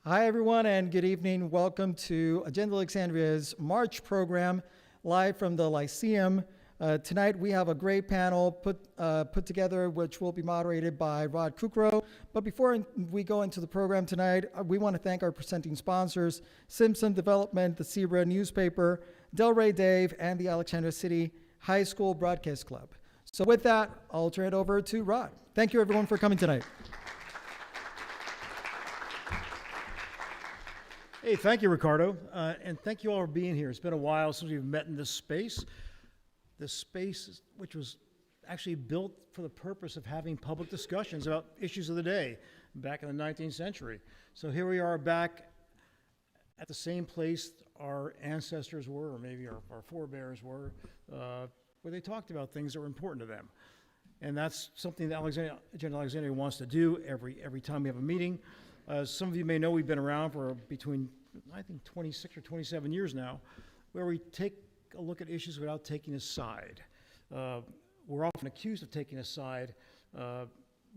Hi, everyone, and good evening. Welcome to Agenda Alexandria's March program, live from the Lyceum. Tonight, we have a great panel put together, which will be moderated by Rod Kukro. But before we go into the program tonight, we want to thank our presenting sponsors, Simpson Development, the Zebra newspaper, Delray Dave, and the Alexandria City High School Broadcast Club. So with that, I'll turn it over to Rod. Thank you, everyone, for coming tonight. Hey, thank you, Ricardo, and thank you all for being here. It's been a while since we've met in this space. This space, which was actually built for the purpose of having public discussions about issues of the day back in the 19th century. So here we are back at the same place our ancestors were, or maybe our forebears were, where they talked about things that were important to them. And that's something that Agenda Alexandria wants to do every time we have a meeting. Some of you may know we've been around for between, I think, 26 or 27 years now, where we take a look at issues without taking a side. We're often accused of taking a side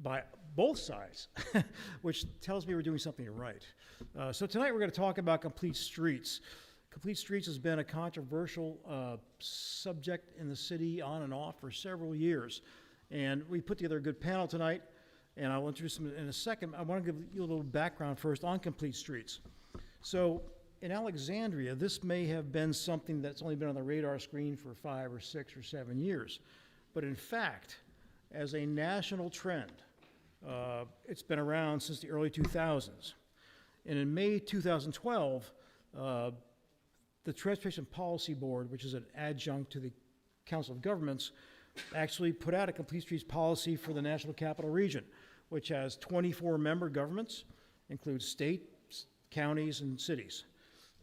by both sides, which tells me we're doing something right. So tonight we're going to talk about complete streets. Complete streets has been a controversial subject in the city on and off for several years. And we put together a good panel tonight, and I'll introduce them in a second. I want to give you a little background first on complete streets. So in Alexandria, this may have been something that's only been on the radar screen for 5 or 6 or 7 years. But in fact, as a national trend, it's been around since the early 2000s. And in May 2012, the Transportation Policy Board, which is an adjunct to the Council of Governments, actually put out a complete streets policy for the National Capital Region, which has 24 member governments, includes states, counties, and cities.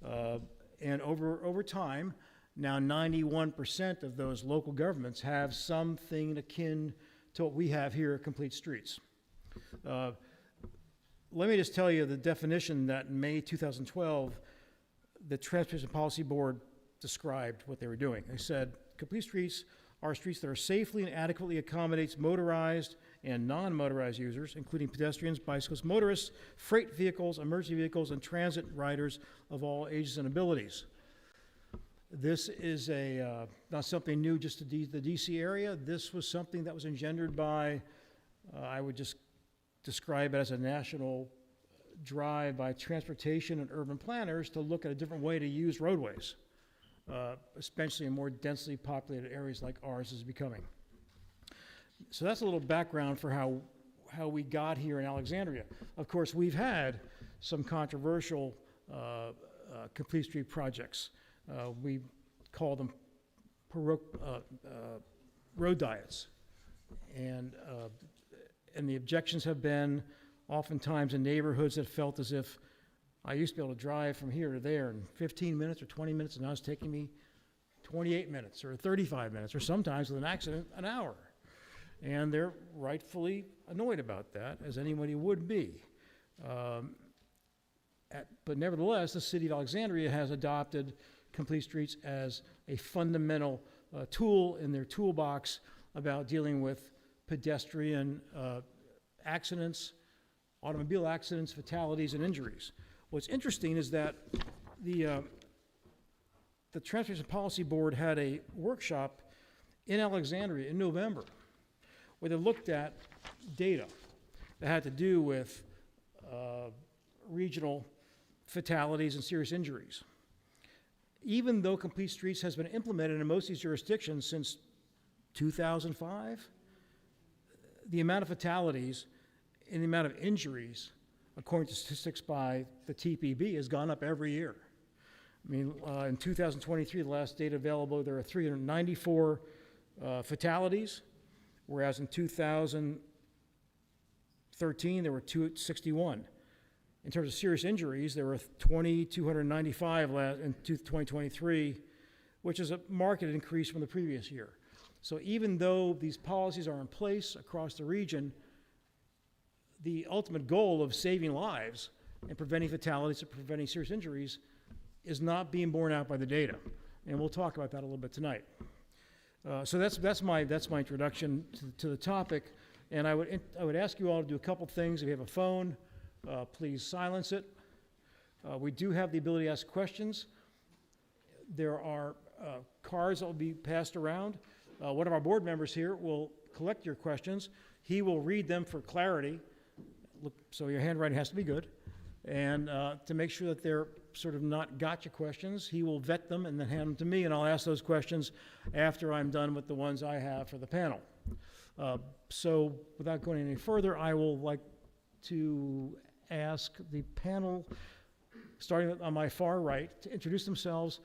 And over time, now 91% of those local governments have something akin to what we have here at Complete Streets. Let me just tell you the definition that in May 2012, the Transportation Policy Board described what they were doing. They said, complete streets are streets that are safely and adequately accommodates motorized and non-motorized users, including pedestrians, bicyclists, motorists, freight vehicles, emergency vehicles, and transit riders of all ages and abilities. This is not something new just to the DC area. This was something that was engendered by, I would just describe it as a national drive by transportation and urban planners to look at a different way to use roadways. Especially in more densely populated areas like ours is becoming. So that's a little background for how we got here in Alexandria. Of course, we've had some controversial complete street projects. We call them road diets. And the objections have been oftentimes in neighborhoods that felt as if I used to be able to drive from here to there in 15 minutes or 20 minutes, and now it's taking me 28 minutes or 35 minutes, or sometimes with an accident, an hour. And they're rightfully annoyed about that, as anybody would be. But nevertheless, the city of Alexandria has adopted complete streets as a fundamental tool in their toolbox about dealing with pedestrian accidents, automobile accidents, fatalities, and injuries. What's interesting is that the Transportation Policy Board had a workshop in Alexandria in November where they looked at data that had to do with regional fatalities and serious injuries. Even though complete streets has been implemented in most of these jurisdictions since 2005, the amount of fatalities and the amount of injuries, according to statistics by the TPB, has gone up every year. I mean, in 2023, the last data available, there are 394 fatalities, whereas in 2013, there were 261. In terms of serious injuries, there were 2,295 in 2023, which is a marked increase from the previous year. So even though these policies are in place across the region, the ultimate goal of saving lives and preventing fatalities and preventing serious injuries is not being borne out by the data. And we'll talk about that a little bit tonight. So that's my introduction to the topic. And I would ask you all to do a couple things. If you have a phone, please silence it. We do have the ability to ask questions. There are cards that will be passed around. One of our board members here will collect your questions. He will read them for clarity, so your handwriting has to be good. And to make sure that they're sort of not gotcha questions, he will vet them and then hand them to me, and I'll ask those questions after I'm done with the ones I have for the panel. So without going any further, I will like to ask the panel, starting on my far right, to introduce themselves.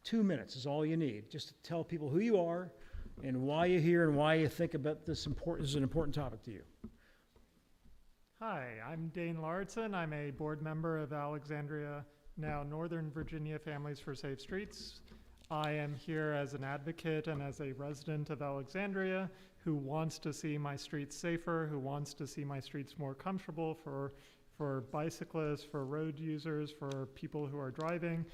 2 minutes is all you need, just to tell people who you are and why you're here and why you think about this is an important topic to you. Hi, I'm Dane Lauritsen. I'm a board member of Alexandria, now Northern Virginia Families for Safe Streets. I am here as an advocate and as a resident of Alexandria who wants to see my streets safer, who wants to see my streets more comfortable for bicyclists, for road users, for people who are driving.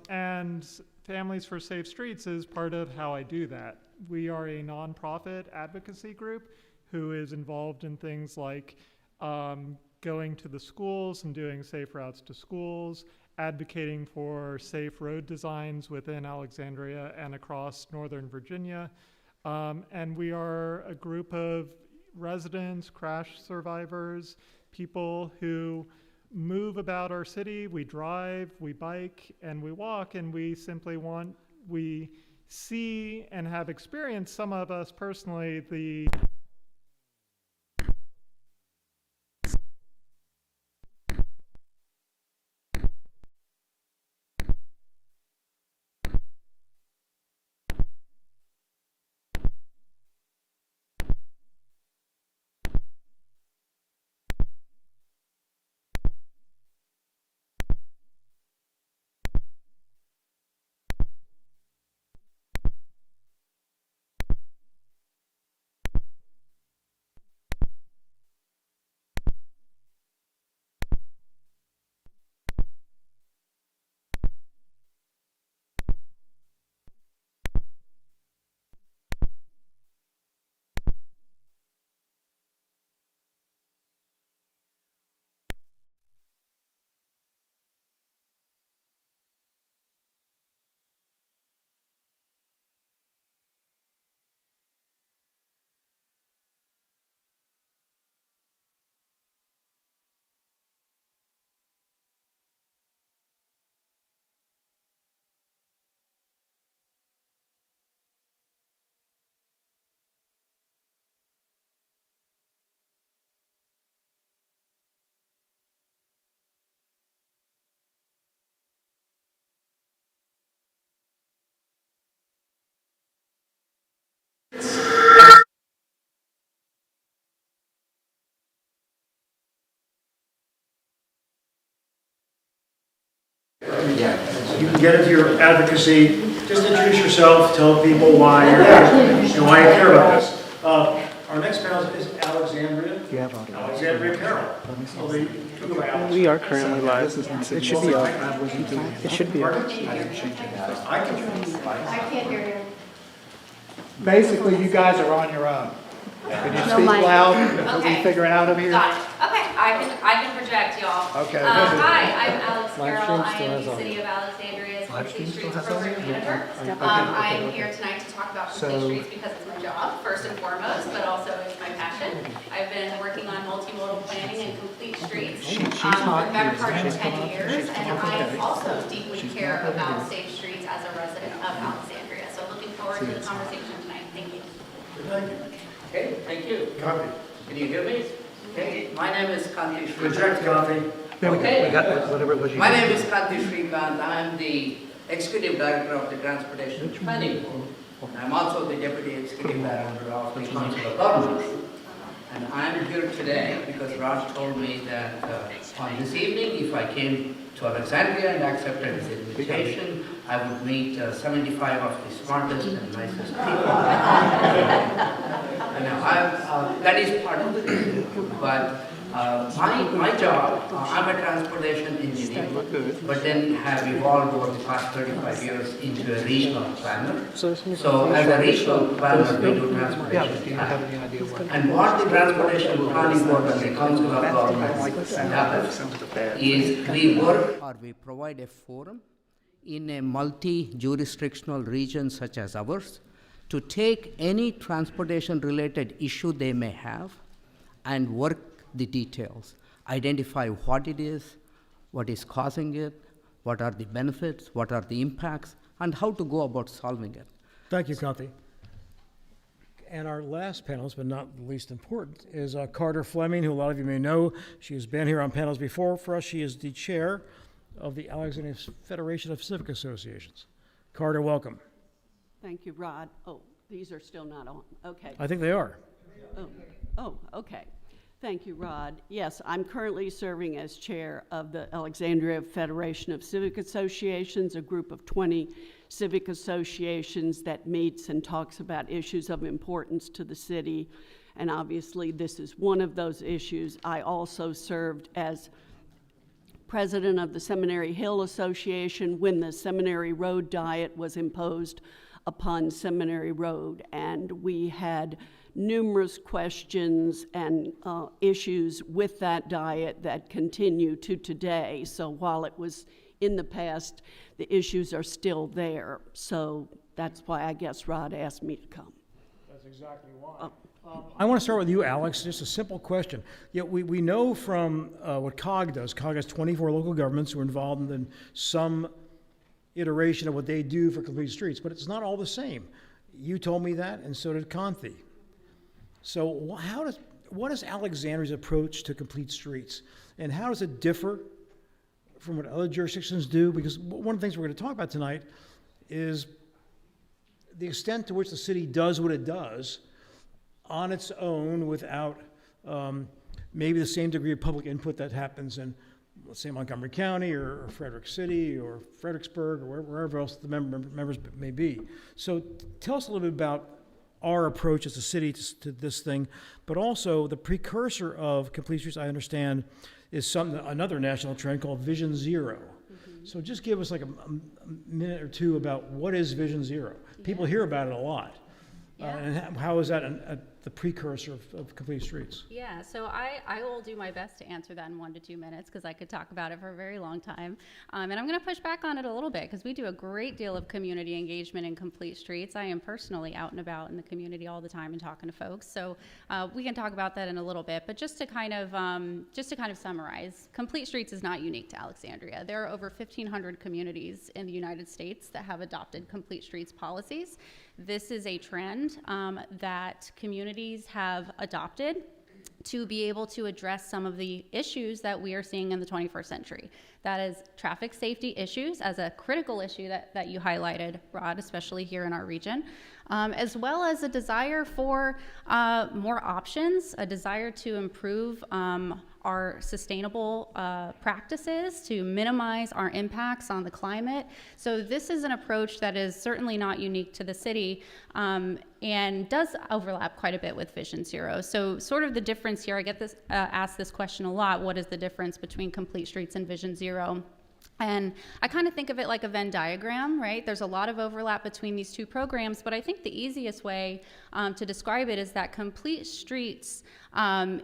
And Families for Safe Streets is part of how I do that. We are a nonprofit advocacy group who is involved in things like going to the schools and doing safe routes to schools, advocating for safe road designs within Alexandria and across Northern Virginia. And we are a group of residents, crash survivors, people who move about our city. We drive, we bike, and we walk, and we simply we see and have experienced, some of us personally, the You can get into your advocacy. Just introduce yourself, tell people why you're here and why you care about this. Our next panel is Alexandria. Alexandria Carroll. We are currently live. It should be up. It should be up. I can't hear you. Basically, you guys are on your own. Can you speak loud? Can we figure it out over here? Got it. Okay, I can project, y'all. Okay. Hi, I'm Alex Carroll. I am the City of Alexandria's Complete Streets Program Manager. I am here tonight to talk about Complete Streets because it's my job, first and foremost, but also it's my passion. I've been working on multimodal planning and complete streets for the better part of 10 years, and I also deeply care about safe streets as a resident of Alexandria. So looking forward to the conversation tonight. Thank you. Thank you. Okay, thank you. Copy. Can you hear me? Okay, my name is Kanti Project Shrikant. copy. Okay. We got whatever it was you My name is Kanti Shrikant. I am the Executive Director of the Transportation Planning Board. I am also the Deputy Executive Director of the Council of Governments. And I am here today because Raj told me that on this evening, if I came to Alexandria and accepted his invitation. I would meet 75 of the smartest and nicest people. That is part of it. But my job, I'm a transportation engineer, but then have evolved over the past 35 years into a regional planner. So as a regional planner, we do transportation planning. And what the Transportation Planning Board and the Council of Governments does is we work or we provide a forum in a multi-jurisdictional region such as ours to take any transportation-related issue they may have and work the details, identify what it is causing it, what are the benefits, what are the impacts, and how to go about solving it. Thank you, Kanti. And our last panelist, but not the least important, is Carter Fleming, who a lot of you may know. She has been here on panels before for us. She is the chair of the Alexandria Federation of Civic Associations. Carter, welcome. Thank you, Rod. Oh, these are still not on. Okay. I think they are. Oh, okay. Thank you, Rod. Yes, I'm currently serving as chair of the Alexandria Federation of Civic Associations, a group of 20 civic associations that meets and talks about issues of importance to the city. And obviously, this is one of those issues. I also served as president of the Seminary Hill Association when the Seminary Road Diet was imposed upon Seminary Road, and we had numerous questions and issues with that diet that continue to today. So while it was in the past, the issues are still there. So that's why I guess Rod asked me to come. That's exactly why. I want to start with you, Alex. Just a simple question. We know from what COG does. COG has 24 local governments who are involved in some iteration of what they do for complete streets, but it's not all the same. You told me that, and so did Kanti. So what is Alexandria's approach to complete streets, and how does it differ from what other jurisdictions do? Because one of the things we're going to talk about tonight is the extent to which the city does what it does on its own without maybe the same degree of public input that happens in, let's say, Montgomery County or Frederick City or Fredericksburg or wherever else the members may be. So tell us a little bit about our approach as a city to this thing, but also the precursor of complete streets, I understand, is another national trend called Vision Zero. Mm-hmm. So just give us like a minute or two about what is Vision Zero. People hear about it a lot. Yeah. And how is that the precursor of complete streets? Yeah, so I will do my best to answer that in 1 to 2 minutes because I could talk about it for a very long time. And I'm going to push back on it a little bit because we do a great deal of community engagement in complete streets. I am personally out and about in the community all the time and talking to folks. So we can talk about that in a little bit. But just to kind of summarize, complete streets is not unique to Alexandria. There are over 1,500 communities in the United States that have adopted complete streets policies. This is a trend that communities have adopted to be able to address some of the issues that we are seeing in the 21st century. That is traffic safety issues as a critical issue that you highlighted, Rod, especially here in our region, as well as a desire for more options, a desire to improve our sustainable practices, to minimize our impacts on the climate. So this is an approach that is certainly not unique to the city and does overlap quite a bit with Vision Zero. So sort of the difference here, I get this asked this question a lot, what is the difference between complete streets and Vision Zero? And I kind of think of it like a Venn diagram, right? There's a lot of overlap between these two programs, but I think the easiest way to describe it is that complete streets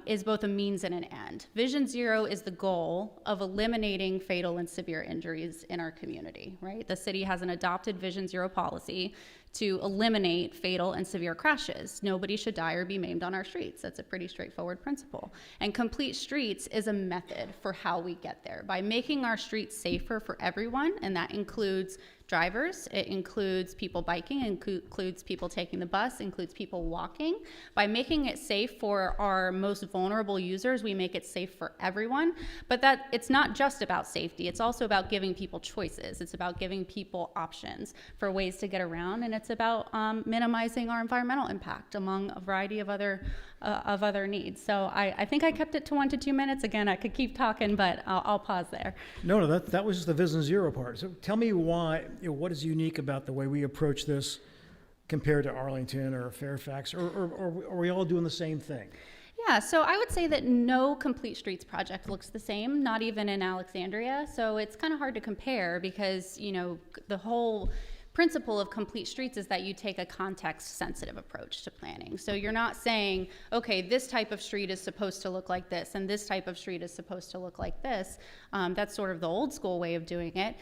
is both a means and an end. Vision Zero is the goal of eliminating fatal and severe injuries in our community, right? The city has an adopted Vision Zero policy to eliminate fatal and severe crashes. Nobody should die or be maimed on our streets. That's a pretty straightforward principle. And complete streets is a method for how we get there by making our streets safer for everyone, and that includes drivers, it includes people biking, includes people taking the bus, includes people walking. By making it safe for our most vulnerable users, we make it safe for everyone. But that it's not just about safety, it's also about giving people choices. It's about giving people options for ways to get around, and it's about minimizing our environmental impact among a variety of other needs. So I think I kept it to 1 to 2 minutes. Again, I could keep talking, but I'll pause there. No, that was just the Vision Zero part. So tell me why, what is unique about the way we approach this compared to Arlington or Fairfax, or are we all doing the same thing? Yeah, so I would say that no complete streets project looks the same, not even in Alexandria. So it's kind of hard to compare because, the whole principle of complete streets is that you take a context-sensitive approach to planning. So you're not saying, okay, this type of street is supposed to look like this, and this type of street is supposed to look like this. That's sort of the old school way of doing it.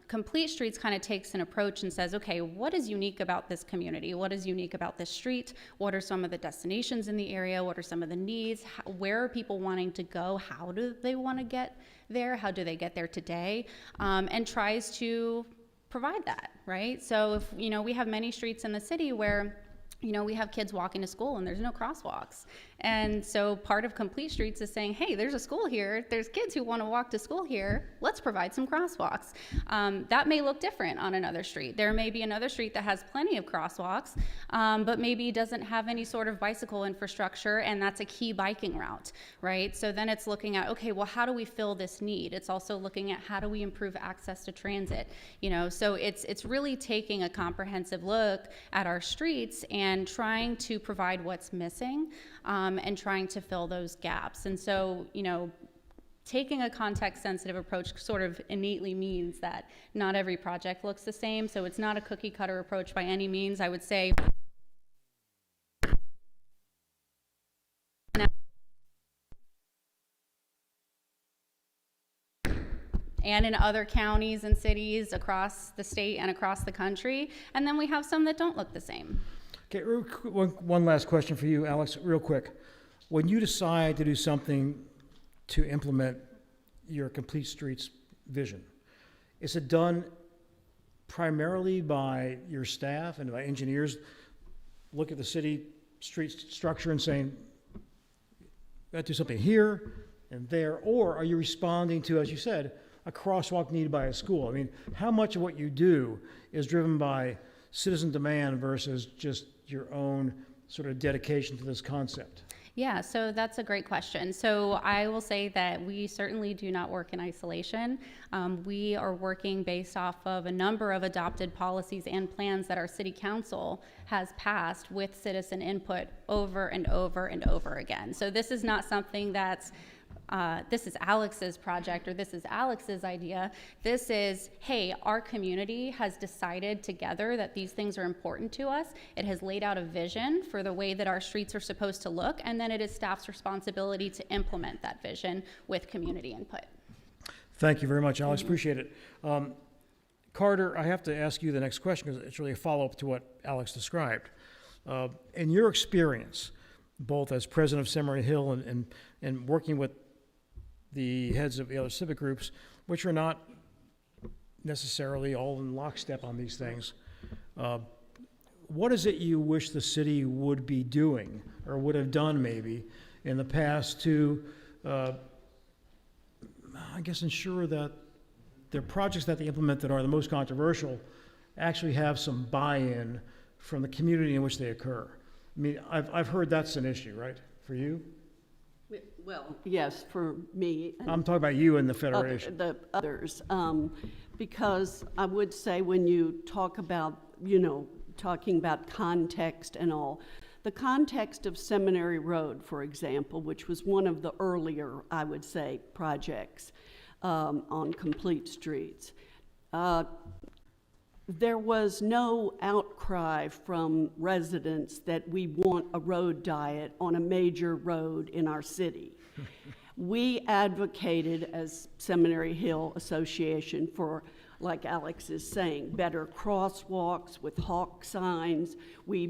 Complete Streets kind of takes an approach and says, okay, what is unique about this community? What is unique about this street? What are some of the destinations in the area? What are some of the needs? Where are people wanting to go? How do they want to get there? How do they get there today? And tries to provide that, right? So if, we have many streets in the city where, we have kids walking to school and there's no crosswalks. And so part of Complete Streets is saying, hey, there's a school here. There's kids who want to walk to school here. Let's provide some crosswalks. That may look different on another street. There may be another street that has plenty of crosswalks, but maybe doesn't have any sort of bicycle infrastructure, and that's a key biking route, right? So then it's looking at, okay, well, how do we fill this need? It's also looking at how do we improve access to transit, So it's really taking a comprehensive look at our streets and trying to provide what's missing, and trying to fill those gaps. And so, taking a context-sensitive approach sort of innately means that not every project looks the same. So it's not a cookie-cutter approach by any means. I would say and in other counties and cities across the state and across the country. And then we have some that don't look the same. Okay, one last question for you, Alex, real quick. When you decide to do something to implement your Complete Streets vision, is it done primarily by your staff and by engineers look at the city street structure and saying, got to do something here and there, or are you responding to, as you said, a crosswalk needed by a school? I mean, how much of what you do is driven by citizen demand versus just your own sort of dedication to this concept? Yeah, so that's a great question. So I will say that we certainly do not work in isolation. We are working based off of a number of adopted policies and plans that our city council has passed with citizen input over and over and over again. So this is not something that's this is Alex's project or this is Alex's idea. This is, hey, our community has decided together that these things are important to us. It has laid out a vision for the way that our streets are supposed to look, and then it is staff's responsibility to implement that vision with community input. Thank you very much, Alex. Appreciate it. Carter, I have to ask you the next question because it's really a follow-up to what Alex described. In your experience, both as president of Seminary Hill and working with the heads of the other civic groups, which are not necessarily all in lockstep on these things, what is it you wish the city would be doing or would have done maybe in the past to, I guess, ensure that the projects that they implement that are the most controversial actually have some buy-in from the community in which they occur? I mean, I've heard that's an issue, right, for you? Well, yes, for me. I'm talking about you and the Federation. The others, because I would say when you talk about, talking about context and all, the context of Seminary Road, for example, which was one of the earlier, I would say, projects on Complete Streets, there was no outcry from residents that we want a road diet on a major road in our city. We advocated as Seminary Hill Association for, like Alex is saying, better crosswalks with hawk signs. We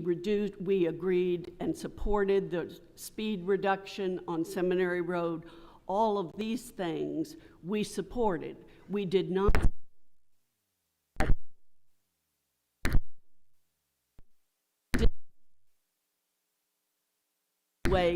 agreed and supported the speed reduction on Seminary Road. All of these things we supported. We did not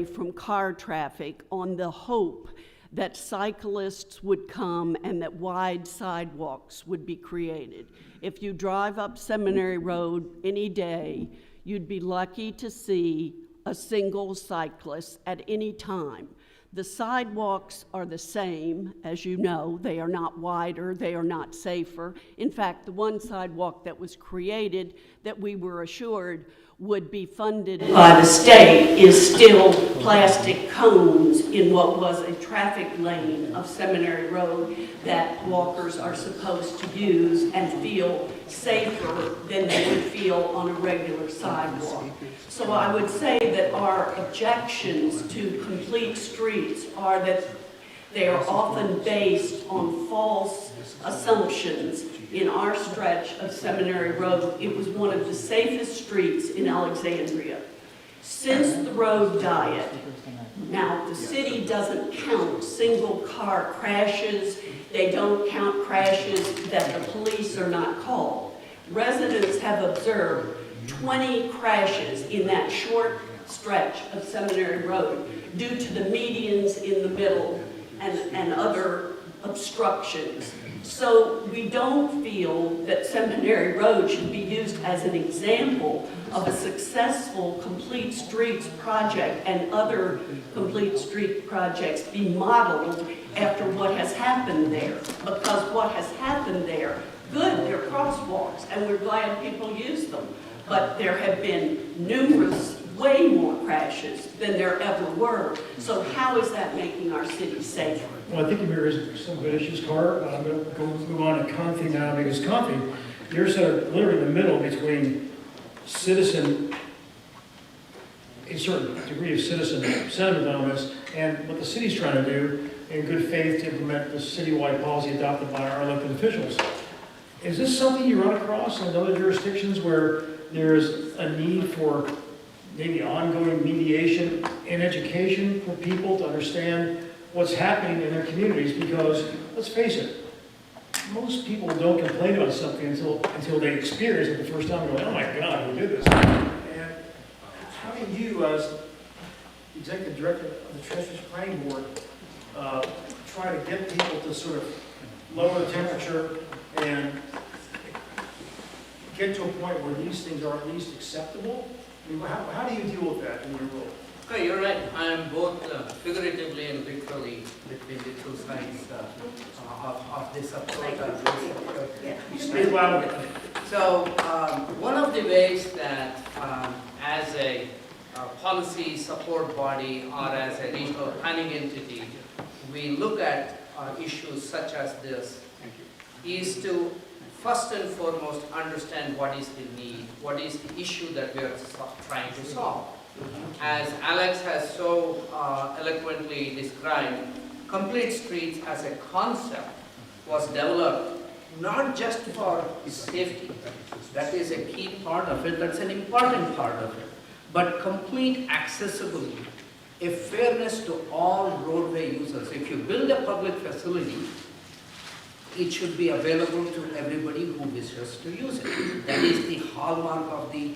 from car traffic on the hope that cyclists would come and that wide sidewalks would be created. If you drive up Seminary Road any day, you'd be lucky to see a single cyclist at any time. The sidewalks are the same, as you know. They are not wider, they are not safer. In fact, the one sidewalk that was created that we were assured would be funded by the state is still plastic cones in what was a traffic lane of Seminary Road that walkers are supposed to use and feel safer than they would feel on a regular sidewalk. So I would say that our objections to complete streets are that they are often based on false assumptions. In our stretch of Seminary Road, it was one of the safest streets in Alexandria. Since the road diet, now the city doesn't count single car crashes, they don't count crashes that the police are not called. Residents have observed 20 crashes in that short stretch of Seminary Road due to the medians in the middle and other obstructions. So we don't feel that Seminary Road should be used as an example of a successful complete streets project and other complete street projects be modeled after what has happened there. Because what has happened there, good, they're crosswalks, and we're glad people use them. But there have been numerous, way more crashes than there ever were. So how is that making our city safer? Well, I think you raised some good issues, Carr. I'm going to move on to Confi now, because Confi, you're sort of literally in the middle between citizen, a certain degree of citizen sentiment on this, and what the city's trying to do in good faith to implement the citywide policy adopted by our elected officials. Is this something you run across in other jurisdictions where there's a need for maybe ongoing mediation and education for people to understand what's happening in their communities? Because, let's face it, most people don't complain about something until they experience it the first time and go, oh my God, who did this? And how do you, as executive director of the Transportation Planning Board, try to get people to sort of lower the temperature and get to a point where these things are at least acceptable? I mean, how do you deal with that in your role? Okay, you're right. I am both figuratively and literally between the two sides of this approach. Speak louder. So one of the ways that as a policy support body or as a regional planning entity, we look at issues such as this is to first and foremost understand what is the need, what is the issue that we are trying to solve. As Alex has so eloquently described, complete streets as a concept was developed not just for safety, that is a key part of it, that's an important part of it, but complete accessibility, a fairness to all roadway users. If you build a public facility, it should be available to everybody who wishes to use it. That is the hallmark of the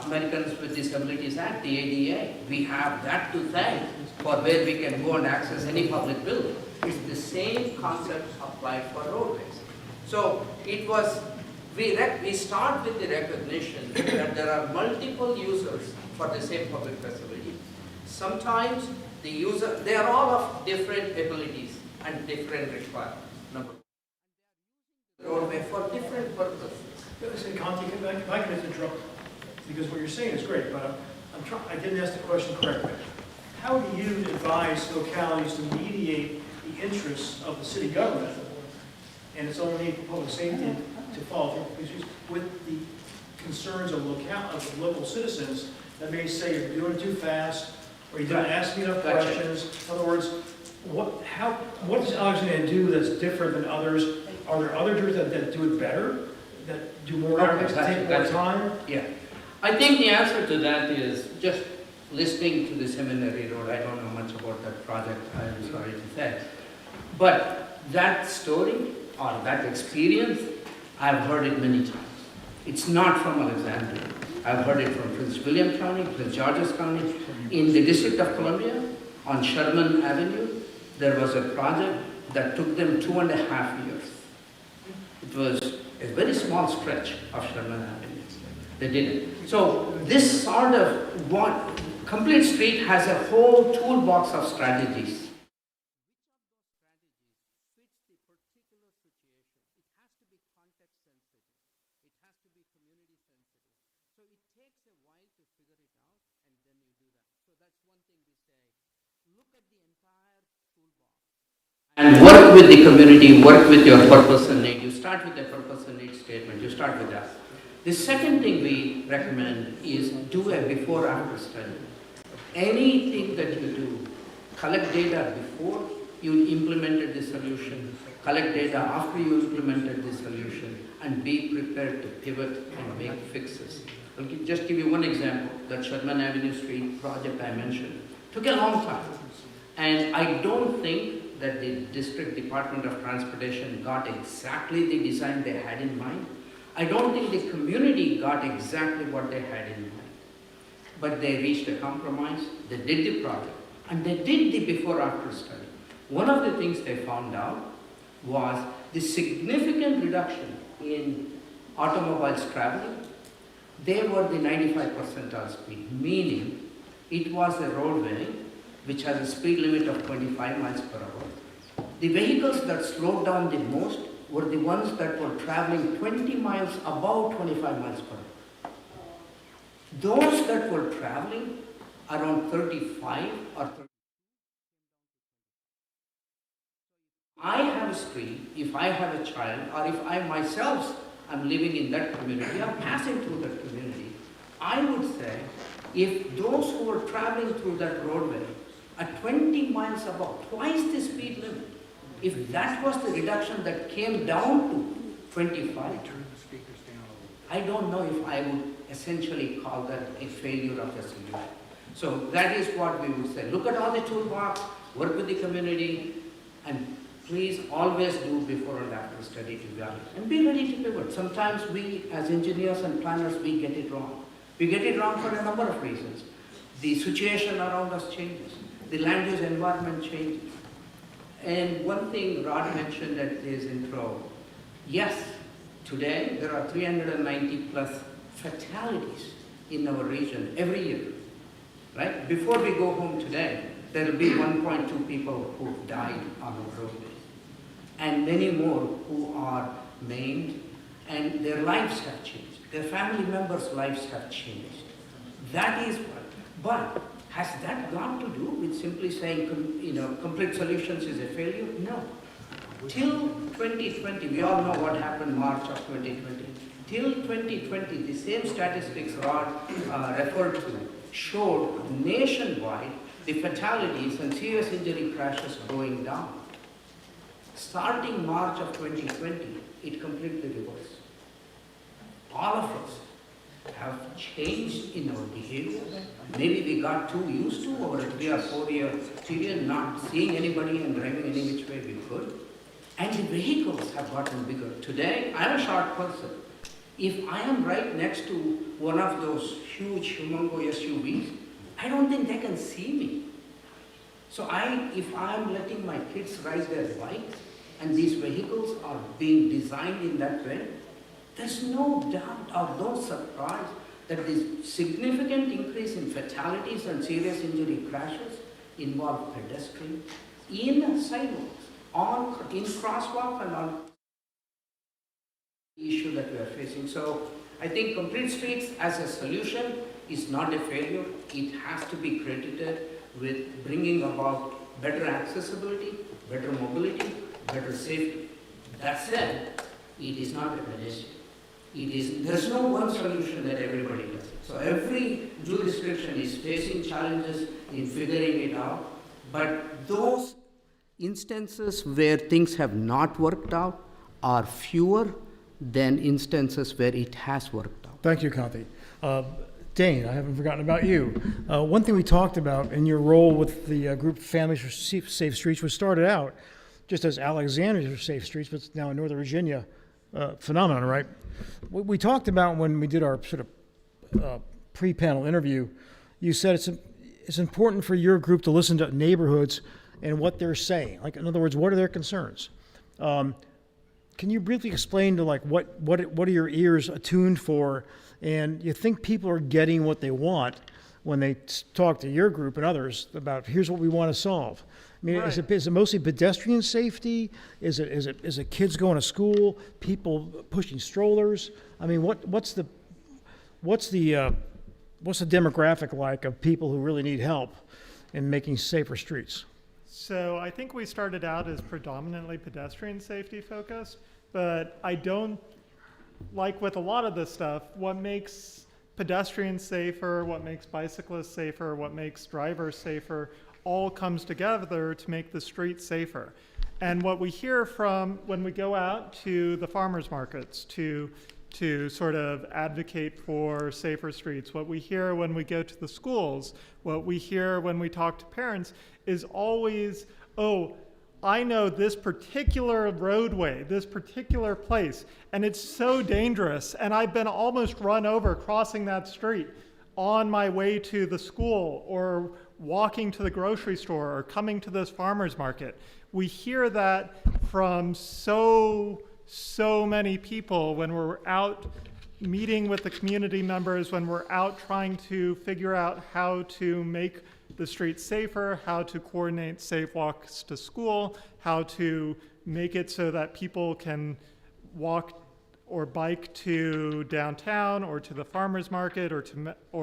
Americans with Disabilities Act, the ADA. We have that to thank for where we can go and access any public building. It's the same concept applied for roadways. So it was, we start with the recognition that there are multiple users for the same public facility. Sometimes the user, they are all of different abilities and different requirements. Number roadway for different purposes. Listen, Conti, if I can interrupt, because what you're saying is great, but I didn't ask the question correctly. How do you advise localities to mediate the interests of the city government and its own need for public safety to follow through with the concerns of local citizens that may say you're doing it too fast, or you didn't ask me enough questions? In other words, what does Alexandria do that's different than others? Are there other jurisdictions that do it better, that do more efforts, take more time? Yeah. I think the answer to that is just listening to the Seminary Road. I don't know much about that project, I'm sorry to say. But that story or that experience, I've heard it many times. It's not from Alexandria. I've heard it from Prince William County, Prince George's County. In the District of Columbia, on Sherman Avenue, there was a project that took them 2.5 years. It was a very small stretch of Sherman Avenue. They did it. So this sort of Complete Street has a whole toolbox of strategies. And work with the community, work with your purpose and need. You start with a purpose and need statement. You start with that. The second thing we recommend is do a before-after study. Anything that you do, collect data before you implemented the solution, collect data after you implemented the solution, and be prepared to pivot and make fixes. I'll just give you one example. That Sherman Avenue Street project I mentioned took a long time. And I don't think that the District Department of Transportation got exactly the design they had in mind. I don't think the community got exactly what they had in mind. But they reached a compromise, they did the project, and they did the before-after study. One of the things they found out was the significant reduction in automobiles traveling. They were the 95 percentile speed, meaning it was a roadway which has a speed limit of 25 miles per hour. The vehicles that slowed down the most were the ones that were traveling 20 miles above 25 miles per hour. Those that were traveling around 35 or 30. I have a street, if I have a child, or if I myself am living in that community, I'm passing through that community, I would say, if those who were traveling through that roadway at 20 miles above, twice the speed limit, if that was the reduction that came down to 25, I don't know if I would essentially call that a failure of the solution. So that is what we would say. Look at all the toolbox, work with the community, and please always do before and after study to evaluate. And be ready to pivot. Sometimes we, as engineers and planners, we get it wrong. We get it wrong for a number of reasons. The situation around us changes. The land use environment changes. And one thing Rod mentioned at his intro, yes, today there are 390 plus fatalities in our region every year, right? Before we go home today, there will be 1.2 people who died on the roadway, and many more who are maimed, and their lives have changed. Their family members' lives have changed. That is what, but has that got to do with simply saying, complete solutions is a failure? No. Till 2020, we all know what happened March of 2020. Till 2020, the same statistics Rod referred to showed nationwide the fatalities and serious injury crashes going down. Starting March of 2020, it completely reversed. All of us have changed in our behavior. Maybe we got too used to over a 3 or 4 year period not seeing anybody and driving any which way we could. And the vehicles have gotten bigger. Today, I'm a short person. If I am right next to one of those huge, humongous SUVs, I don't think they can see me. So if I'm letting my kids ride their bikes and these vehicles are being designed in that way, there's no doubt or no surprise that this significant increase in fatalities and serious injury crashes involve pedestrians in sidewalks, in crosswalk and on the issue that we are facing. So I think Complete Streets as a solution is not a failure. It has to be credited with bringing about better accessibility, better mobility, better safety. That said, it is not a panacea. There's no one solution that everybody does. So every jurisdiction is facing challenges in figuring it out, but those instances where things have not worked out are fewer than instances where it has worked out. Thank you, Kanti. Dane, I haven't forgotten about you. One thing we talked about in your role with the group Families for Safe Streets was started out just as Alexandria for Safe Streets, but it's now a Northern Virginia phenomenon, right? What we talked about when we did our sort of pre-panel interview, you said it's important for your group to listen to neighborhoods and what they're saying. Like, in other words, what are their concerns? Can you briefly explain to like what are your ears attuned for, and you think people are getting what they want when they talk to your group and others about here's what we want to solve? I mean, Right. is it mostly pedestrian safety? Is it kids going to school? People pushing strollers? I mean, what's the demographic like of people who really need help in making safer streets? So I think we started out as predominantly pedestrian safety focused, but I don't, like with a lot of this stuff, what makes pedestrians safer, what makes bicyclists safer, what makes drivers safer, all comes together to make the streets safer. And what we hear from when we go out to the farmers markets to sort of advocate for safer streets, what we hear when we go to the schools, what we hear when we talk to parents is always, oh, I know this particular roadway, this particular place, and it's so dangerous, and I've been almost run over crossing that street on my way to the school or walking to the grocery store or coming to this farmer's market. We hear that from so many people when we're out meeting with the community members, when we're out trying to figure out how to make the streets safer, how to coordinate safe walks to school, how to make it so that people can walk or bike to downtown or to the farmer's market or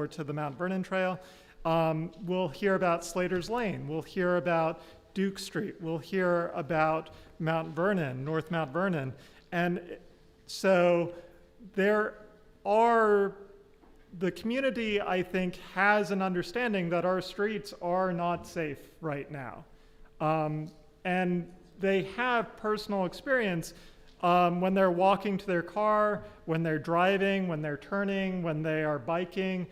to the Mount Vernon Trail. We'll hear about Slater's Lane. We'll hear about Duke Street. We'll hear about Mount Vernon, North Mount Vernon. And so the community, I think, has an understanding that our streets are not safe right now. And they have personal experience when they're walking to their car, when they're driving, when they're turning, when they are biking,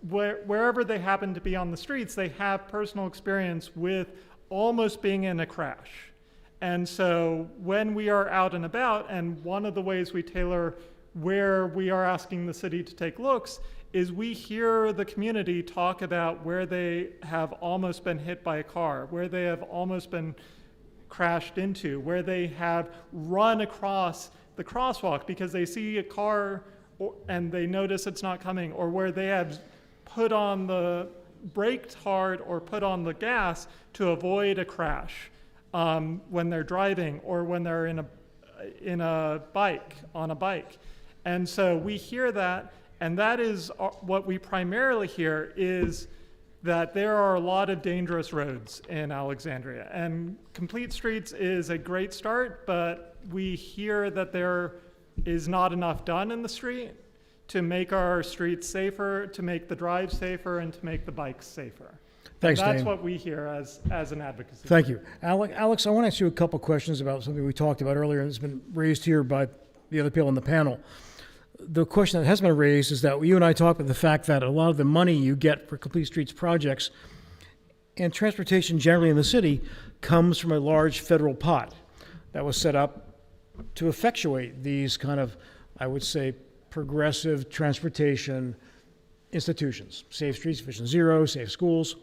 wherever they happen to be on the streets, they have personal experience with almost being in a crash. And so when we are out and about, and one of the ways we tailor where we are asking the city to take looks is we hear the community talk about where they have almost been hit by a car, where they have almost been crashed into, where they have run across the crosswalk because they see a car and they notice it's not coming, or where they have put on the braked hard or put on the gas to avoid a crash when they're driving or when they're on a bike. And so we hear that, and that is what we primarily hear is that there are a lot of dangerous roads in Alexandria. And Complete Streets is a great start, but we hear that there is not enough done in the street to make our streets safer, to make the drive safer, and to make the bikes safer. Thanks, and that's Dane. what we hear as an advocacy. Thank you. Alex, I want to ask you a couple questions about something we talked about earlier and it's been raised here by the other people on the panel. The question that has been raised is that you and I talked about the fact that a lot of the money you get for Complete Streets projects and transportation generally in the city comes from a large federal pot that was set up to effectuate these kind of, I would say, progressive transportation institutions, Safe Streets, Vision Zero, Safe Schools.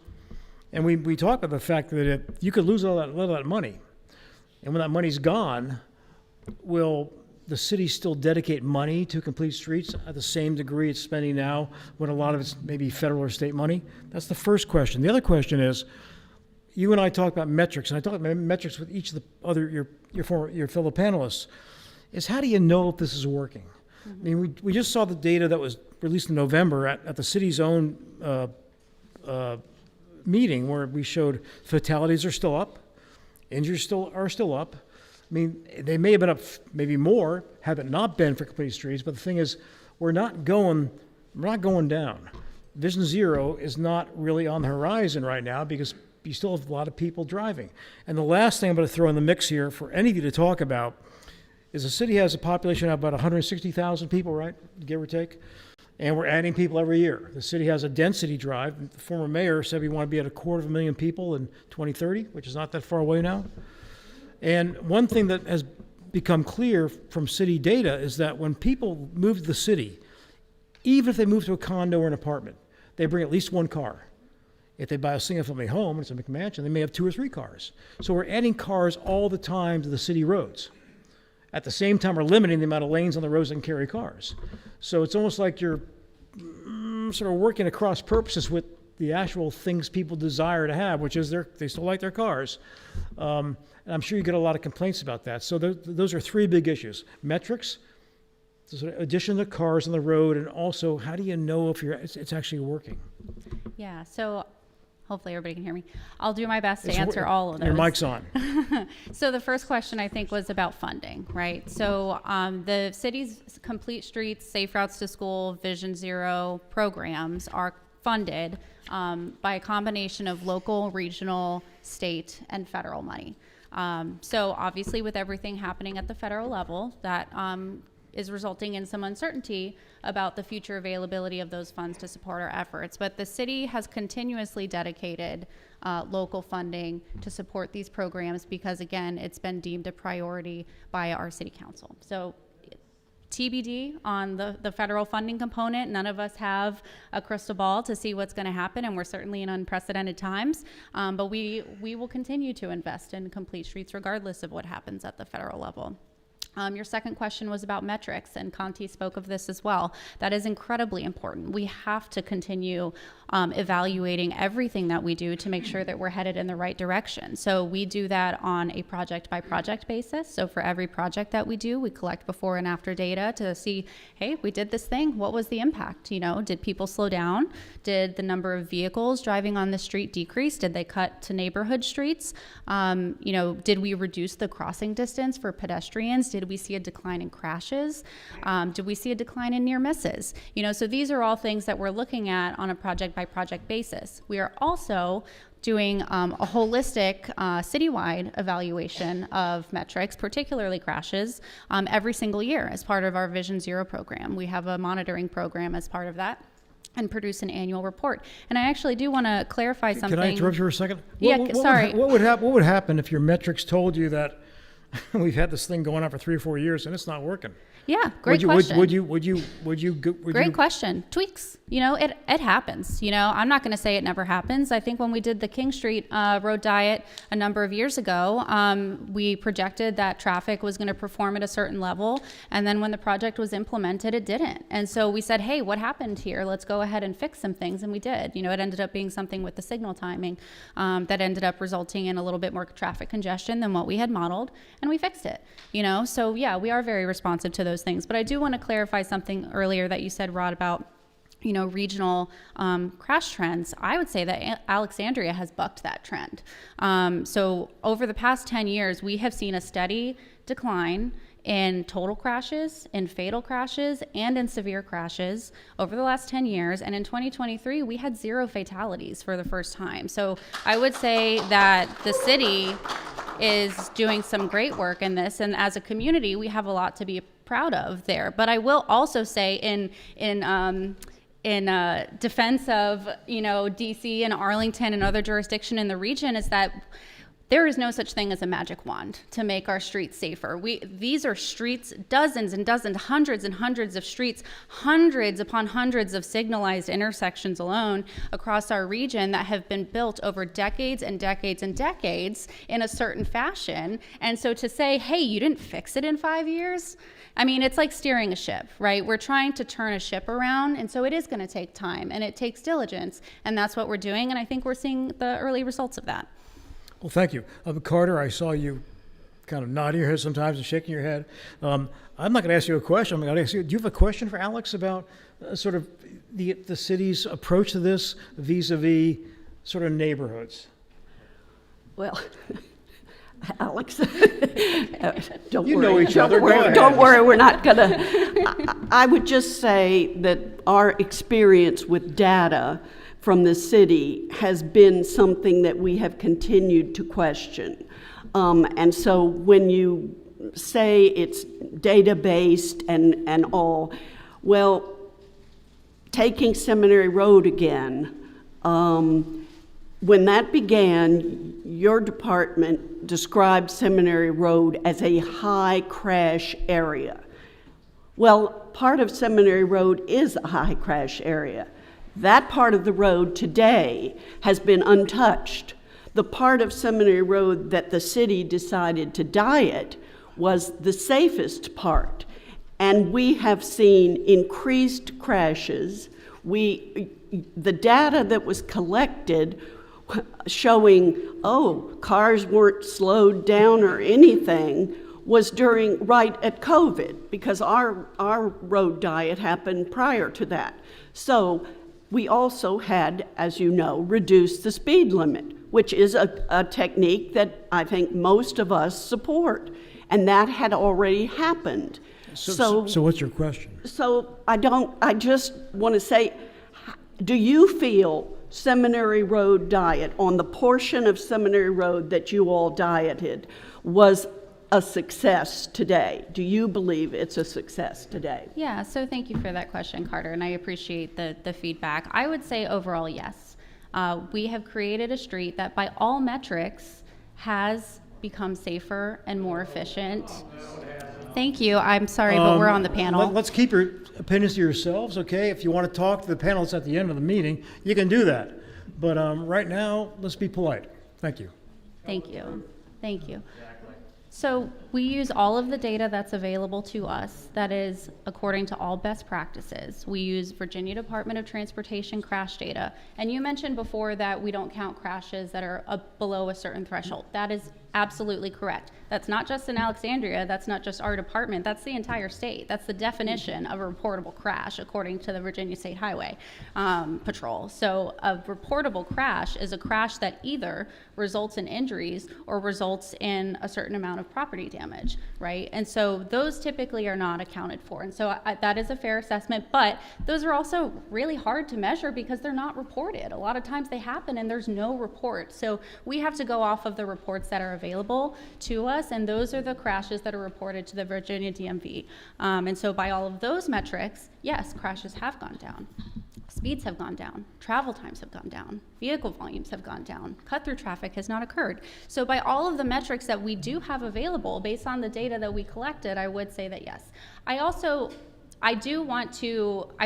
And we talk about the fact that you could lose all that money. And when that money's gone, will the city still dedicate money to Complete Streets at the same degree it's spending now when a lot of it's maybe federal or state money? That's the first question. The other question is, you and I talked about metrics, and I talked about metrics with each of the other, your fellow panelists, is how do you know if this is working? I mean, we just saw the data that was released in November at the city's own meeting where we showed fatalities are still up, injuries are still up. I mean, they may have been up maybe more had it not been for Complete Streets, but the thing is, we're not going down. Vision Zero is not really on the horizon right now because you still have a lot of people driving. And the last thing I'm going to throw in the mix here for any of you to talk about is the city has a population of about 160,000 people, right, give or take? And we're adding people every year. The city has a density drive. The former mayor said we want to be at 250,000 people in 2030, which is not that far away now. And one thing that has become clear from city data is that when people move to the city, even if they move to a condo or an apartment, they bring at least one car. If they buy a single-family home, it's a McMansion, they may have 2 or 3 cars. So we're adding cars all the time to the city roads. At the same time, we're limiting the amount of lanes on the roads that can carry cars. So it's almost like you're sort of working across purposes with the actual things people desire to have, which is they still like their cars. And I'm sure you get a lot of complaints about that. So those are 3 big issues. Metrics, so addition of cars on the road, and also how do you know if it's actually working? Yeah, so hopefully everybody can hear me. I'll do my best to answer all of those. Your mic's on. So the first question, I think, was about funding, right? So the city's Complete Streets, Safe Routes to School, Vision Zero programs are funded by a combination of local, regional, state, and federal money. So obviously with everything happening at the federal level, that is resulting in some uncertainty about the future availability of those funds to support our efforts. But the city has continuously dedicated local funding to support these programs because, again, it's been deemed a priority by our city council. So TBD on the federal funding component. None of us have a crystal ball to see what's going to happen, and we're certainly in unprecedented times. But we will continue to invest in Complete Streets regardless of what happens at the federal level. Your second question was about metrics, and Conti spoke of this as well. That is incredibly important. We have to continue evaluating everything that we do to make sure that we're headed in the right direction. So we do that on a project-by-project basis. So for every project that we do, we collect before and after data to see, hey, we did this thing. What was the impact? You know, did people slow down? Did the number of vehicles driving on the street decrease? Did they cut to neighborhood streets? You know, did we reduce the crossing distance for pedestrians? Did we see a decline in crashes? Did we see a decline in near misses? You know, so these are all things that we're looking at on a project-by-project basis. We are also doing a holistic citywide evaluation of metrics, particularly crashes, every single year as part of our Vision Zero program. We have a monitoring program as part of that and produce an annual report. And I actually do want to clarify something. Can I interrupt you for a second? Sorry. What would happen if your metrics told you that we've had this thing going on for 3 or 4 years and it's not working? Yeah, great question. Would you Great question. Tweaks. You know, it happens. You know, I'm not going to say it never happens. I think when we did the King Street Road Diet a number of years ago, we projected that traffic was going to perform at a certain level, and then when the project was implemented, it didn't. And so we said, hey, what happened here? Let's go ahead and fix some things, and we did. You know, it ended up being something with the signal timing that ended up resulting in a little bit more traffic congestion than what we had modeled, and we fixed it. You know, so yeah, we are very responsive to those things. But I do want to clarify something earlier that you said, Rod, about, you know, regional crash trends. I would say that Alexandria has bucked that trend. So over the past 10 years, we have seen a steady decline in total crashes, in fatal crashes, and in severe crashes over the last 10 years. And in 2023, we had 0 fatalities for the first time. So I would say that the city is doing some great work in this. And as a community, we have a lot to be proud of there. But I will also say in defense of, you know, DC and Arlington and other jurisdiction in the region is that there is no such thing as a magic wand to make our streets safer. These are streets, dozens and dozens, hundreds and hundreds of streets, hundreds upon hundreds of signalized intersections alone across our region that have been built over decades and decades and decades in a certain fashion. And so to say, hey, you didn't fix it in 5 years? I mean, it's like steering a ship, right? We're trying to turn a ship around, and so it is going to take time, and it takes diligence, and that's what we're doing, and I think we're seeing the early results of that. Well, thank you. Carter, I saw you kind of nodding your head sometimes and shaking your head. I'm not going to ask you a question. I'm going to ask you, do you have a question for Alex about sort of the city's approach to this vis-a-vis sort of neighborhoods? Well, Alex, don't You worry. know each other. Go ahead. Don't worry, we're not going to. I would just say that our experience with data from the city has been something that we have continued to question. And so when you say it's data-based and all, well, taking Seminary Road again, when that began, your department described Seminary Road as a high crash area. Well, part of Seminary Road is a high crash area. That part of the road today has been untouched. The part of Seminary Road that the city decided to diet was the safest part. And we have seen increased crashes. The data that was collected showing, cars weren't slowed down or anything, was right at COVID, because our road diet happened prior to that. So we also had, as you know, reduced the speed limit, which is a technique that I think most of us support. And that had already happened. So what's your question? So I just want to say, do you feel Seminary Road diet, on the portion of Seminary Road that you all dieted, was a success today? Do you believe it's a success today? Yeah, so thank you for that question, Carter, and I appreciate the feedback. I would say overall, yes. We have created a street that by all metrics has become safer and more efficient. Thank you. I'm sorry, but we're on the panel. Let's keep your opinions to yourselves, okay? If you want to talk to the panelists at the end of the meeting, you can do that. But right now, let's be polite. Thank you. Thank you. Thank you. So we use all of the data that's available to us that is according to all best practices. We use Virginia Department of Transportation crash data. And you mentioned before that we don't count crashes that are below a certain threshold. That is absolutely correct. That's not just in Alexandria, that's not just our department, that's the entire state. That's the definition of a reportable crash according to the Virginia State Highway Patrol. So a reportable crash is a crash that either results in injuries or results in a certain amount of property damage, right? And so those typically are not accounted for. And so that is a fair assessment, but those are also really hard to measure because they're not reported. A lot of times they happen and there's no report. So we have to go off of the reports that are available to us, and those are the crashes that are reported to the Virginia DMV. And so by all of those metrics, yes, crashes have gone down. Speeds have gone down, travel times have gone down, vehicle volumes have gone down, cut-through traffic has not occurred. So by all of the metrics that we do have available based on the data that we collected, I would say that yes. I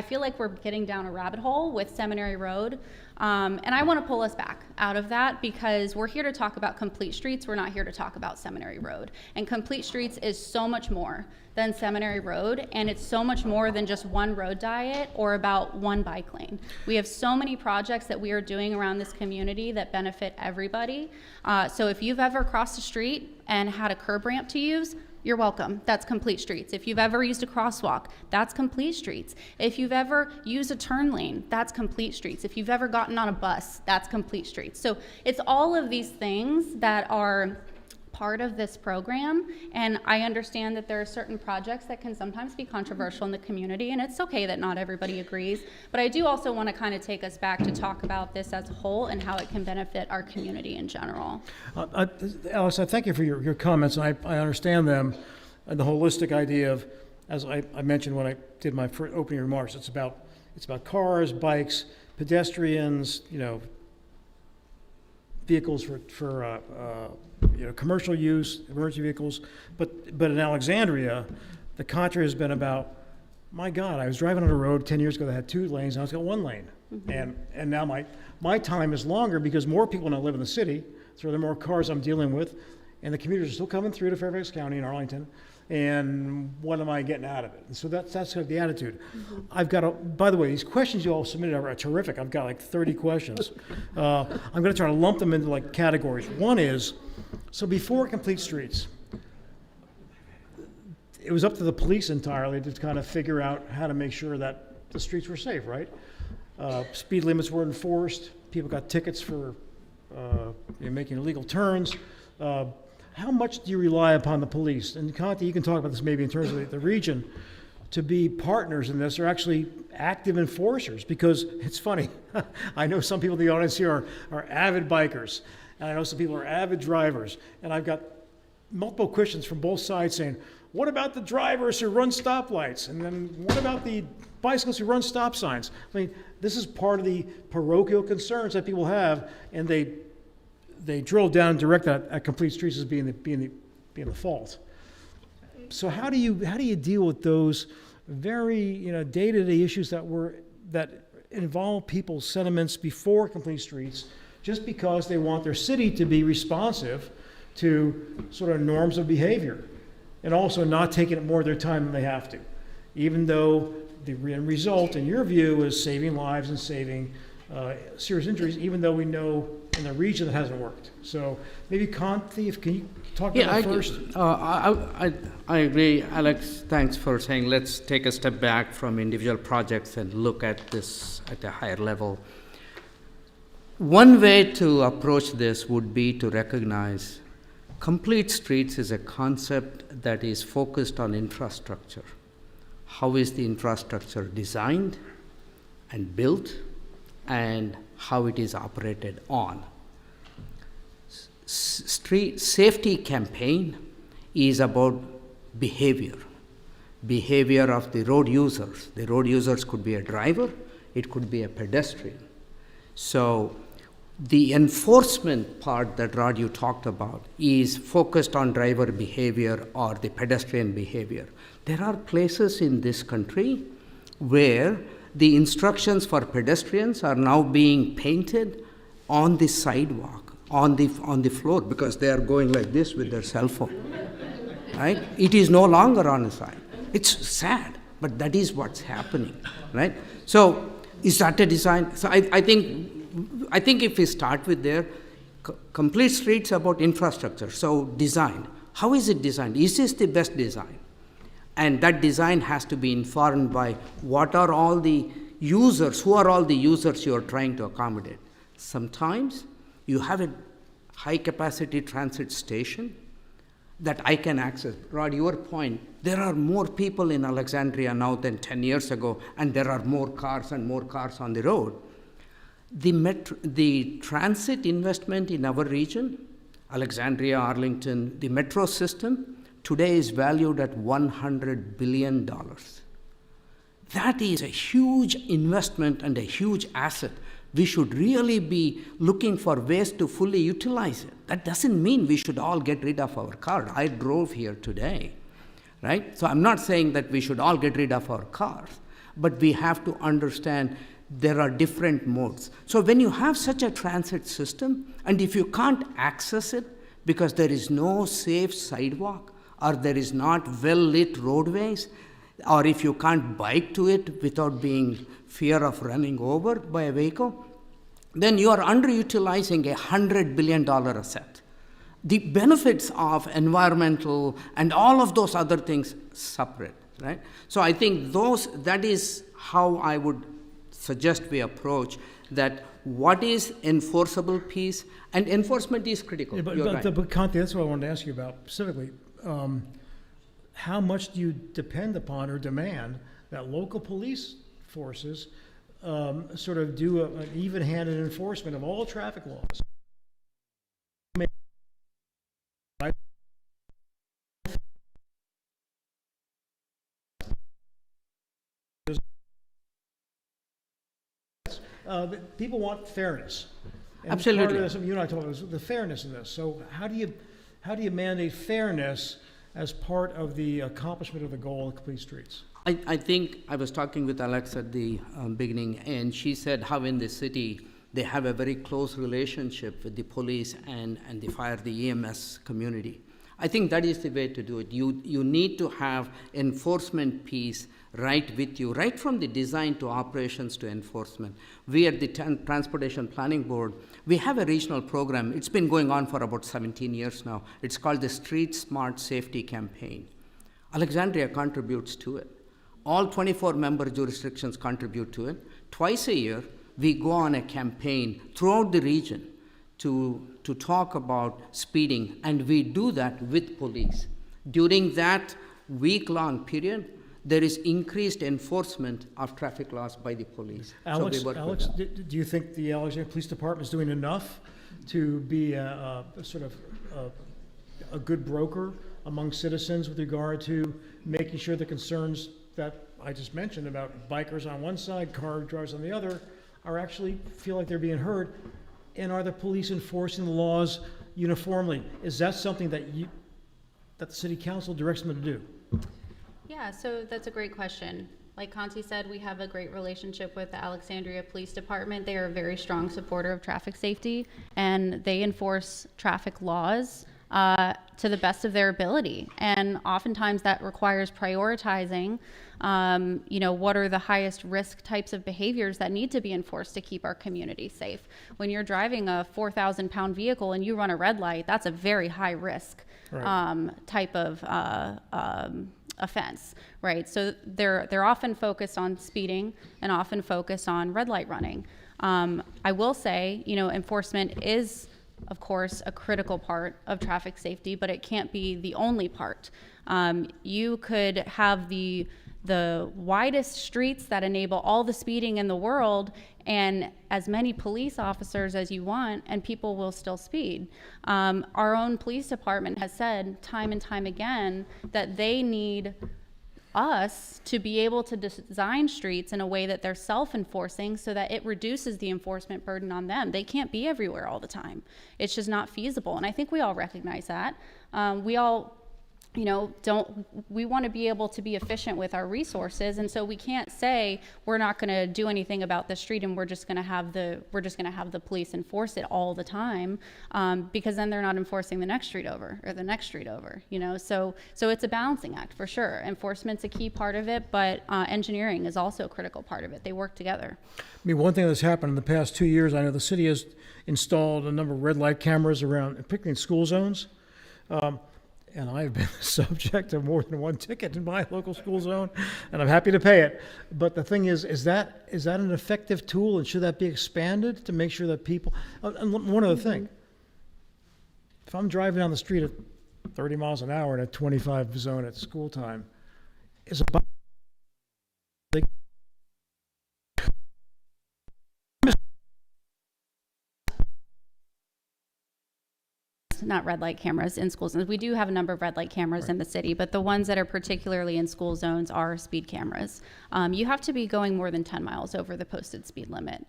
feel like we're getting down a rabbit hole with Seminary Road, and I want to pull us back out of that because we're here to talk about complete streets, we're not here to talk about Seminary Road. And complete streets is so much more than Seminary Road, and it's so much more than just one road diet or about one bike lane. We have so many projects that we are doing around this community that benefit everybody. So if you've ever crossed a street and had a curb ramp to use, you're welcome. That's complete streets. If you've ever used a crosswalk, that's complete streets. If you've ever used a turn lane, that's complete streets. If you've ever gotten on a bus, that's complete streets. So it's all of these things that are part of this program, and I understand that there are certain projects that can sometimes be controversial in the community, and it's okay that not everybody agrees, but I do also want to kind of take us back to talk about this as a whole and how it can benefit our community in general. Alex, I thank you for your comments, and I understand them, and the holistic idea of, as I mentioned when I did my opening remarks, it's about cars, bikes, pedestrians, vehicles for commercial use, emergency vehicles, but in Alexandria, the contra has been about, my God, I was driving on a road 10 years ago that had 2 lanes, now it's got 1 lane. Mm-hmm. And now my time is longer because more people now live in the city, so there are more cars I'm dealing with, and the commuters are still coming through to Fairfax County and Arlington, and what am I getting out of it? And so that's kind of the attitude. Mm-hmm. By the way, these questions you all submitted are terrific. I've got like 30 questions. I'm going to try to lump them into like categories. One is, so before complete streets, it was up to the police entirely to kind of figure out how to make sure that the streets were safe, right? Speed limits were enforced. People got tickets for making illegal turns. How much do you rely upon the police? And Conti, you can talk about this maybe in terms of the region, to be partners in this, or actually active enforcers, because it's funny. I know some people in the audience here are avid bikers, and I know some people are avid drivers, and I've got multiple questions from both sides saying, what about the drivers who run stoplights? And then what about the bicyclists who run stop signs? I mean, this is part of the parochial concerns that people have, and they drill down and direct that at complete streets as being the fault. So how do you deal with those very, day-to-day issues that involve people's sentiments before Complete Streets, just because they want their city to be responsive to sort of norms of behavior, and also not taking up more of their time than they have to, even though the end result, in your view, is saving lives and saving serious injuries, even though we know in the region that hasn't worked. So maybe Conthi, can you talk about that first? I agree, Alex. Thanks for saying let's take a step back from individual projects and look at this at a higher level. One way to approach this would be to recognize Complete Streets is a concept that is focused on infrastructure. How is the infrastructure designed and built, and how it is operated on? Street safety campaign is about behavior of the road users. The road users could be a driver, it could be a pedestrian. So the enforcement part that Rod you talked about is focused on driver behavior or the pedestrian behavior. There are places in this country where the instructions for pedestrians are now being painted on the sidewalk, on the floor, because they are going like this with their cell phone, right? It is no longer on the sign. It's sad, but that is what's happening, right? So is that a design? So I think if we start with there, Complete Streets about infrastructure, so design. How is it designed? Is this the best design? And that design has to be informed by what are all the users, who are all the users you are trying to accommodate. Sometimes you have a high capacity transit station that I can access. Rod, your point, there are more people in Alexandria now than 10 years ago, and there are more cars and more cars on the road. The transit investment in our region, Alexandria, Arlington, the metro system, today is valued at $100 billion. That is a huge investment and a huge asset. We should really be looking for ways to fully utilize it. That doesn't mean we should all get rid of our car. I drove here today, right? So I'm not saying that we should all get rid of our cars, but we have to understand there are different modes. So when you have such a transit system, and if you can't access it because there is no safe sidewalk, or there is not well-lit roadways, or if you can't bike to it without being fear of running over by a vehicle, then you are underutilizing a $100 billion asset. The benefits of environmental and all of those other things separate, right? So I think that is how I would suggest we approach that. What is enforceable piece, and enforcement is critical. Yeah, You're right. but Conti, that's what I wanted to ask you about specifically. How much do you depend upon or demand that local police forces sort of do an even-handed enforcement of all traffic laws? People want fairness. And Absolutely. Part of this, you and I talked about the fairness in this. So how do you mandate fairness as part of the accomplishment of the goal of Complete Streets? I think I was talking with Alex at the beginning, and she said how in the city they have a very close relationship with the police and the fire, the EMS community. I think that is the way to do it. You need to have enforcement piece right with you, right from the design to operations to enforcement. We at the Transportation Planning Board, we have a regional program. It's been going on for about 17 years now. It's called the Street Smart Safety Campaign. Alexandria contributes to it. All 24 member jurisdictions contribute to it. Twice a year, we go on a campaign throughout the region to talk about speeding, and we do that with police. During that week-long period, there is increased enforcement of traffic laws by the police. Alex, so do you think the Alexandria Police Department is doing enough to be a sort of a good broker among citizens with regard to making sure the concerns that I just mentioned about bikers on one side, car drivers on the other, are actually feel like they're being heard? And are the police enforcing the laws uniformly? Is that something that the city council directs them to do? Yeah, so that's a great question. Like Conti said, we have a great relationship with the Alexandria Police Department. They are a very strong supporter of traffic safety, and they enforce traffic laws to the best of their ability. And oftentimes that requires prioritizing, what are the highest risk types of behaviors that need to be enforced to keep our community safe. When you're driving a 4,000-pound vehicle and you run a red light, that's a very high risk type of offense, right? So they're often focused on speeding and often focused on red light running. I will say, enforcement is, of course, a critical part of traffic safety, but it can't be the only part. You could have the widest streets that enable all the speeding in the world and as many police officers as you want, and people will still speed. Our own police department has said time and time again that they need us to be able to design streets in a way that they're self-enforcing so that it reduces the enforcement burden on them. They can't be everywhere all the time. It's just not feasible. And I think we all recognize that. We all we want to be able to be efficient with our resources, and so we can't say we're not going to do anything about the street and we're just going to have the police enforce it all the time, because then they're not enforcing the next street over or the next street over. So it's a balancing act for sure. Enforcement's a key part of it, but engineering is also a critical part of it. They work together. I mean, one thing that's happened in the past 2 years, I know the city has installed a number of red light cameras around, particularly in school zones. And I've been the subject of more than one ticket in my local school zone, and I'm happy to pay it. But the thing is that an effective tool, and should that be expanded to make sure that people? And one other thing, if I'm driving down the street at 30 miles an hour in a 25 zone at school time, is a Not red light cameras in school zones. We do have a number of red light cameras in the city, but the ones that are particularly in school zones are speed cameras. You have to be going more than 10 miles over the posted speed limit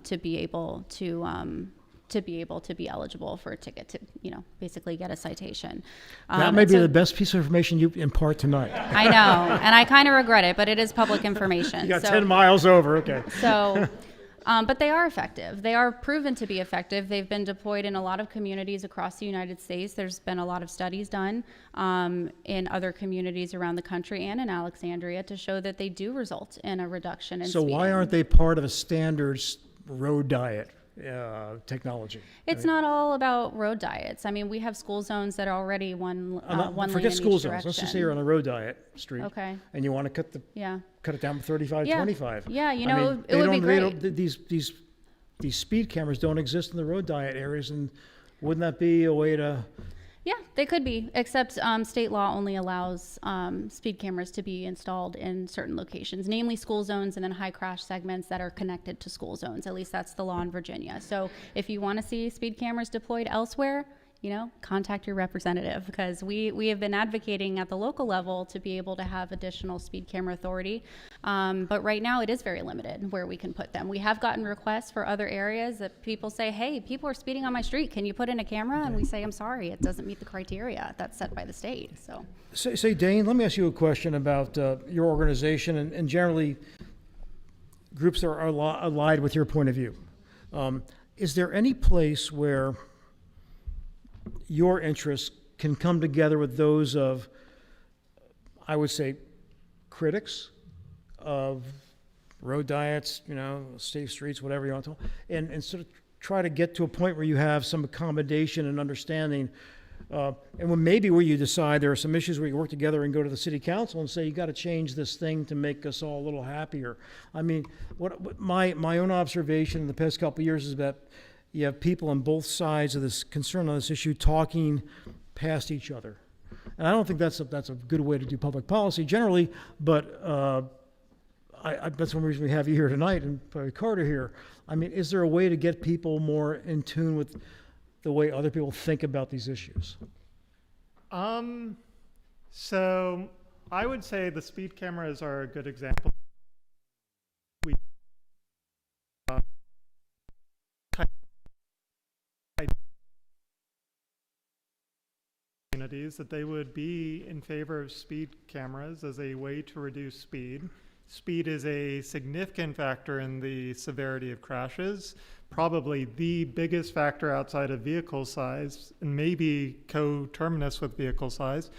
to be able to be eligible for a ticket to, basically get a citation. That may be the best piece of information you impart tonight. I know, and I kind of regret it, but it is public information. You got 10 miles over, okay. So. But they are effective. They are proven to be effective. They've been deployed in a lot of communities across the United States. There's been a lot of studies done in other communities around the country and in Alexandria to show that they do result in a reduction in So speeding. why aren't they part of a standard road diet technology? It's not all about road diets. I mean, we have school zones that are already one lane Forget in school each zones. Let's just direction. say you're on a road diet street. Okay. And you want to cut it down to 35, Yeah. 25. Yeah, I mean, it would be great. These speed cameras don't exist in the road diet areas, and wouldn't that be a way to? Yeah, they could be, except state law only allows speed cameras to be installed in certain locations, namely school zones and then high crash segments that are connected to school zones. At least that's the law in Virginia. So if you want to see speed cameras deployed elsewhere, contact your representative, because we have been advocating at the local level to be able to have additional speed camera authority. But right now it is very limited where we can put them. We have gotten requests for other areas that people say, hey, people are speeding on my street. Can you put in a camera? And we say, I'm sorry, it doesn't meet the criteria that's set by the state. So, Say, Dane, let me ask you a question about your organization and generally groups that are allied with your point of view. Is there any place where your interests can come together with those of, I would say, critics of road diets, safe streets, whatever you want to, and sort of try to get to a point where you have some accommodation and understanding, and when maybe where you decide there are some issues where you work together and go to the city council and say, you got to change this thing to make us all a little happier. I mean, what my own observation in the past couple of years is that you have people on both sides of this concern on this issue talking past each other. And I don't think that's a good way to do public policy generally, but that's one reason we have you here tonight and probably Carter here. I mean, is there a way to get people more in tune with the way other people think about these issues? So I would say the speed cameras are a good example. communities that they would be in favor of speed cameras as a way to reduce speed. Speed is a significant factor in the severity of crashes, probably the biggest factor outside of vehicle size, and maybe coterminous with vehicle size.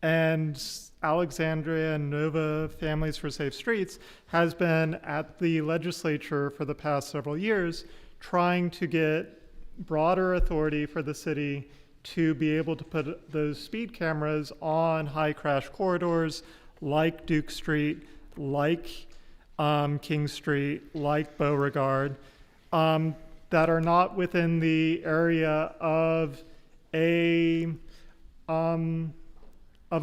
And Alexandria and Nova Families for Safe Streets has been at the legislature for the past several years trying to get broader authority for the city to be able to put those speed cameras on high crash corridors like Duke Street, like King Street, like Beauregard, that are not within the area of a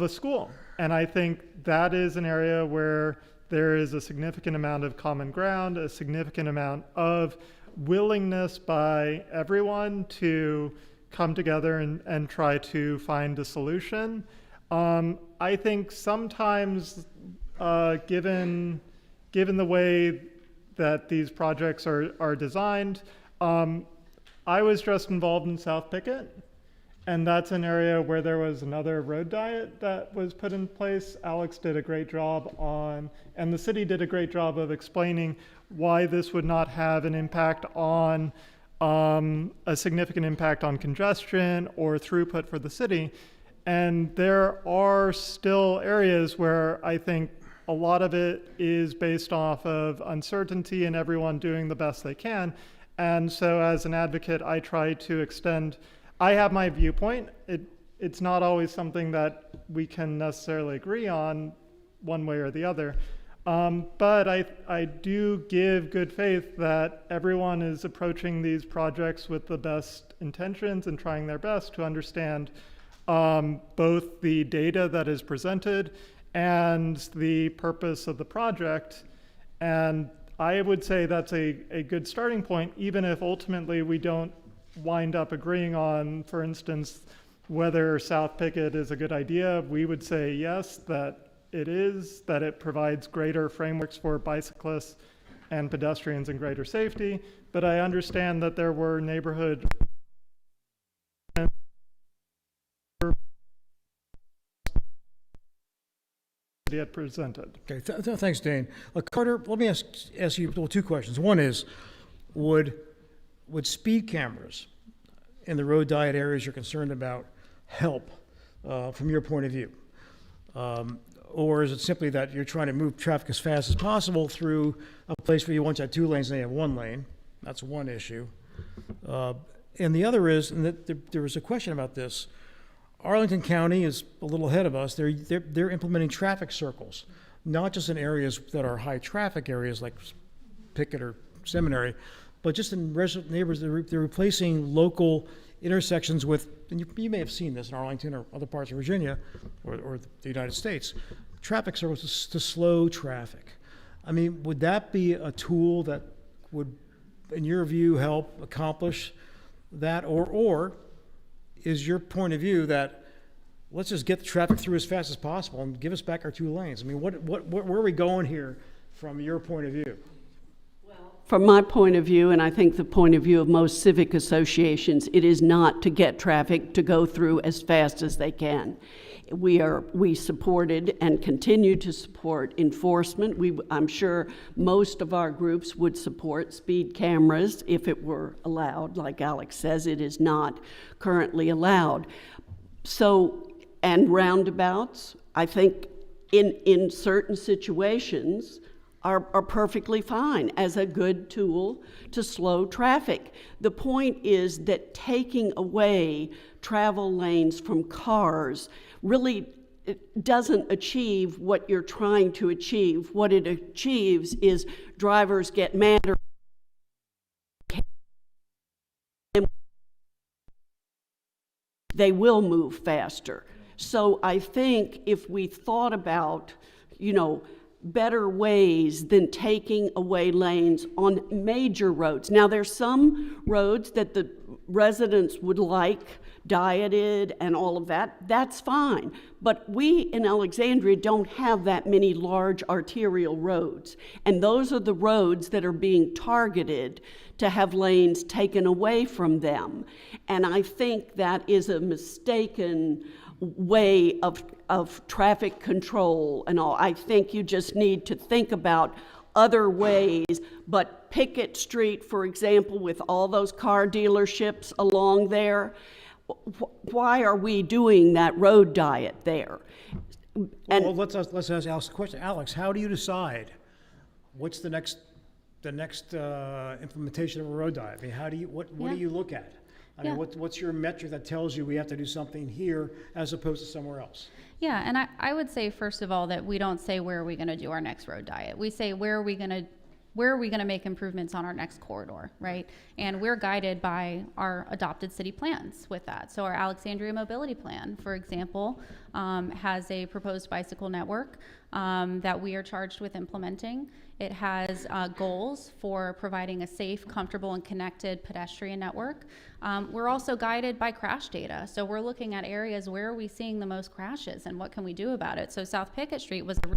school. And I think that is an area where there is a significant amount of common ground, a significant amount of willingness by everyone to come together and try to find a solution. I think sometimes, given the way that these projects are designed, I was just involved in South Pickett, and that's an area where there was another road diet that was put in place. Alex did a great job on, and the city did a great job of explaining why this would not have an impact on, a significant impact on congestion or throughput for the city. And there are still areas where I think a lot of it is based off of uncertainty and everyone doing the best they can. And so as an advocate, I try to extend, I have my viewpoint. It's not always something that we can necessarily agree on one way or the other. But I do give good faith that everyone is approaching these projects with the best intentions and trying their best to understand both the data that is presented and the purpose of the project. And I would say that's a good starting point, even if ultimately we don't wind up agreeing on, for instance, whether South Pickett is a good idea. We would say yes, that it is, that it provides greater frameworks for bicyclists and pedestrians and greater safety. But I understand that there were neighborhood yet presented. Okay, thanks, Dane. Carter, let me ask you two questions. One is, would speed cameras in the road diet areas you're concerned about help from your point of view? Or is it simply that you're trying to move traffic as fast as possible through a place where you once had 2 lanes and they have 1 lane? That's one issue. And the other is, and there was a question about this, Arlington County is a little ahead of us. They're implementing traffic circles, not just in areas that are high traffic areas like Pickett or Seminary, but just in resident neighborhoods. They're replacing local intersections with, and you may have seen this in Arlington or other parts of Virginia or the United States, traffic circles to slow traffic. I mean, would that be a tool that would, in your view, help accomplish that? Or is your point of view that let's just get the traffic through as fast as possible and give us back our 2 lanes? I mean, where are we going here from your point of view? From my point of view, and I think the point of view of most civic associations, it is not to get traffic to go through as fast as they can. We supported and continue to support enforcement. I'm sure most of our groups would support speed cameras if it were allowed. Like Alex says, it is not currently allowed. So, and roundabouts, I think in certain situations, are perfectly fine as a good tool to slow traffic. The point is that taking away travel lanes from cars really doesn't achieve what you're trying to achieve. What it achieves is drivers get madder. They will move faster. So I think if we thought about, better ways than taking away lanes on major roads. Now, there's some roads that the residents would like dieted and all of that. That's fine. But we in Alexandria don't have that many large arterial roads. And those are the roads that are being targeted to have lanes taken away from them. And I think that is a mistaken way of traffic control and all. I think you just need to think about other ways, but Pickett Street, for example, with all those car dealerships along there, why are we doing that road diet there? And Well, let's ask Alex a question. Alex, how do you decide what's the next implementation of a road diet? I mean, what Yeah. do you look at? I Yeah. mean, what's your metric that tells you we have to do something here as opposed to somewhere else? Yeah, and I would say, first of all, that we don't say where are we going to do our next road diet. We say where are we going to make improvements on our next corridor, right? And we're guided by our adopted city plans with that. So our Alexandria Mobility Plan, for example, has a proposed bicycle network that we are charged with implementing. It has goals for providing a safe, comfortable, and connected pedestrian network. We're also guided by crash data. So we're looking at areas where are we seeing the most crashes and what can we do about it. So South Pickett Street was a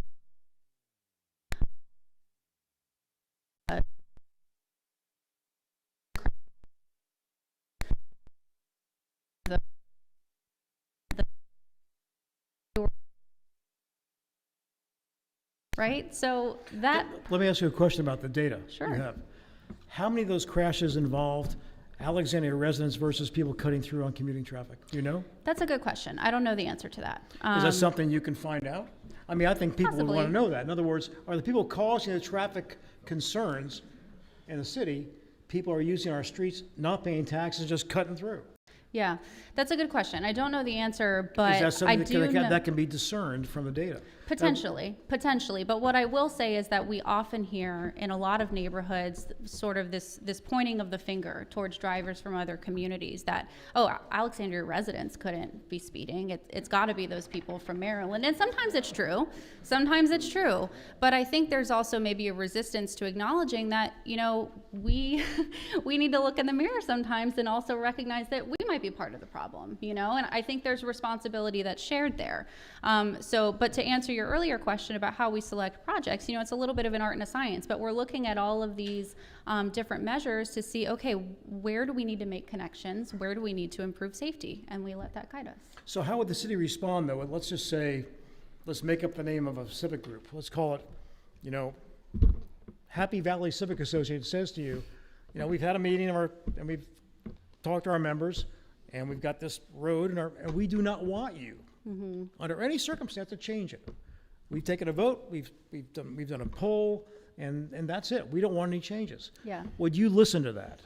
right? So that, Let me ask you a question about the data Sure. you have. How many of those crashes involved Alexandria residents versus people cutting through on commuting traffic? Do you know? that's a good question. I don't know the answer to that. Is that something you can find out? I mean, I think people would want Possibly. to know that. In other words, are the people causing the traffic concerns in the city, people are using our streets, not paying taxes, just cutting through? Yeah, that's a good question. I don't know the answer, but Is that I something that do know. that can be discerned from the data? Potentially. But what I will say is that we often hear in a lot of neighborhoods sort of this pointing of the finger towards drivers from other communities that, oh, Alexandria residents couldn't be speeding. It's got to be those people from Maryland. And sometimes it's true. But I think there's also maybe a resistance to acknowledging that, we we need to look in the mirror sometimes and also recognize that we might be part of the problem, and I think there's responsibility that's shared there. But to answer your earlier question about how we select projects, it's a little bit of an art and a science, but we're looking at all of these different measures to see, okay, where do we need to make connections? Where do we need to improve safety? And we let that guide us. So how would the city respond, though? Let's just say, let's make up the name of a civic group. Let's call it, Happy Valley Civic Association says to you, we've had a meeting and we've talked to our members, and we've got this road, and we do not want you, under any circumstance, to change it. We've taken a vote, we've done a poll, and that's it. We don't want any changes. Yeah. Would you listen to that?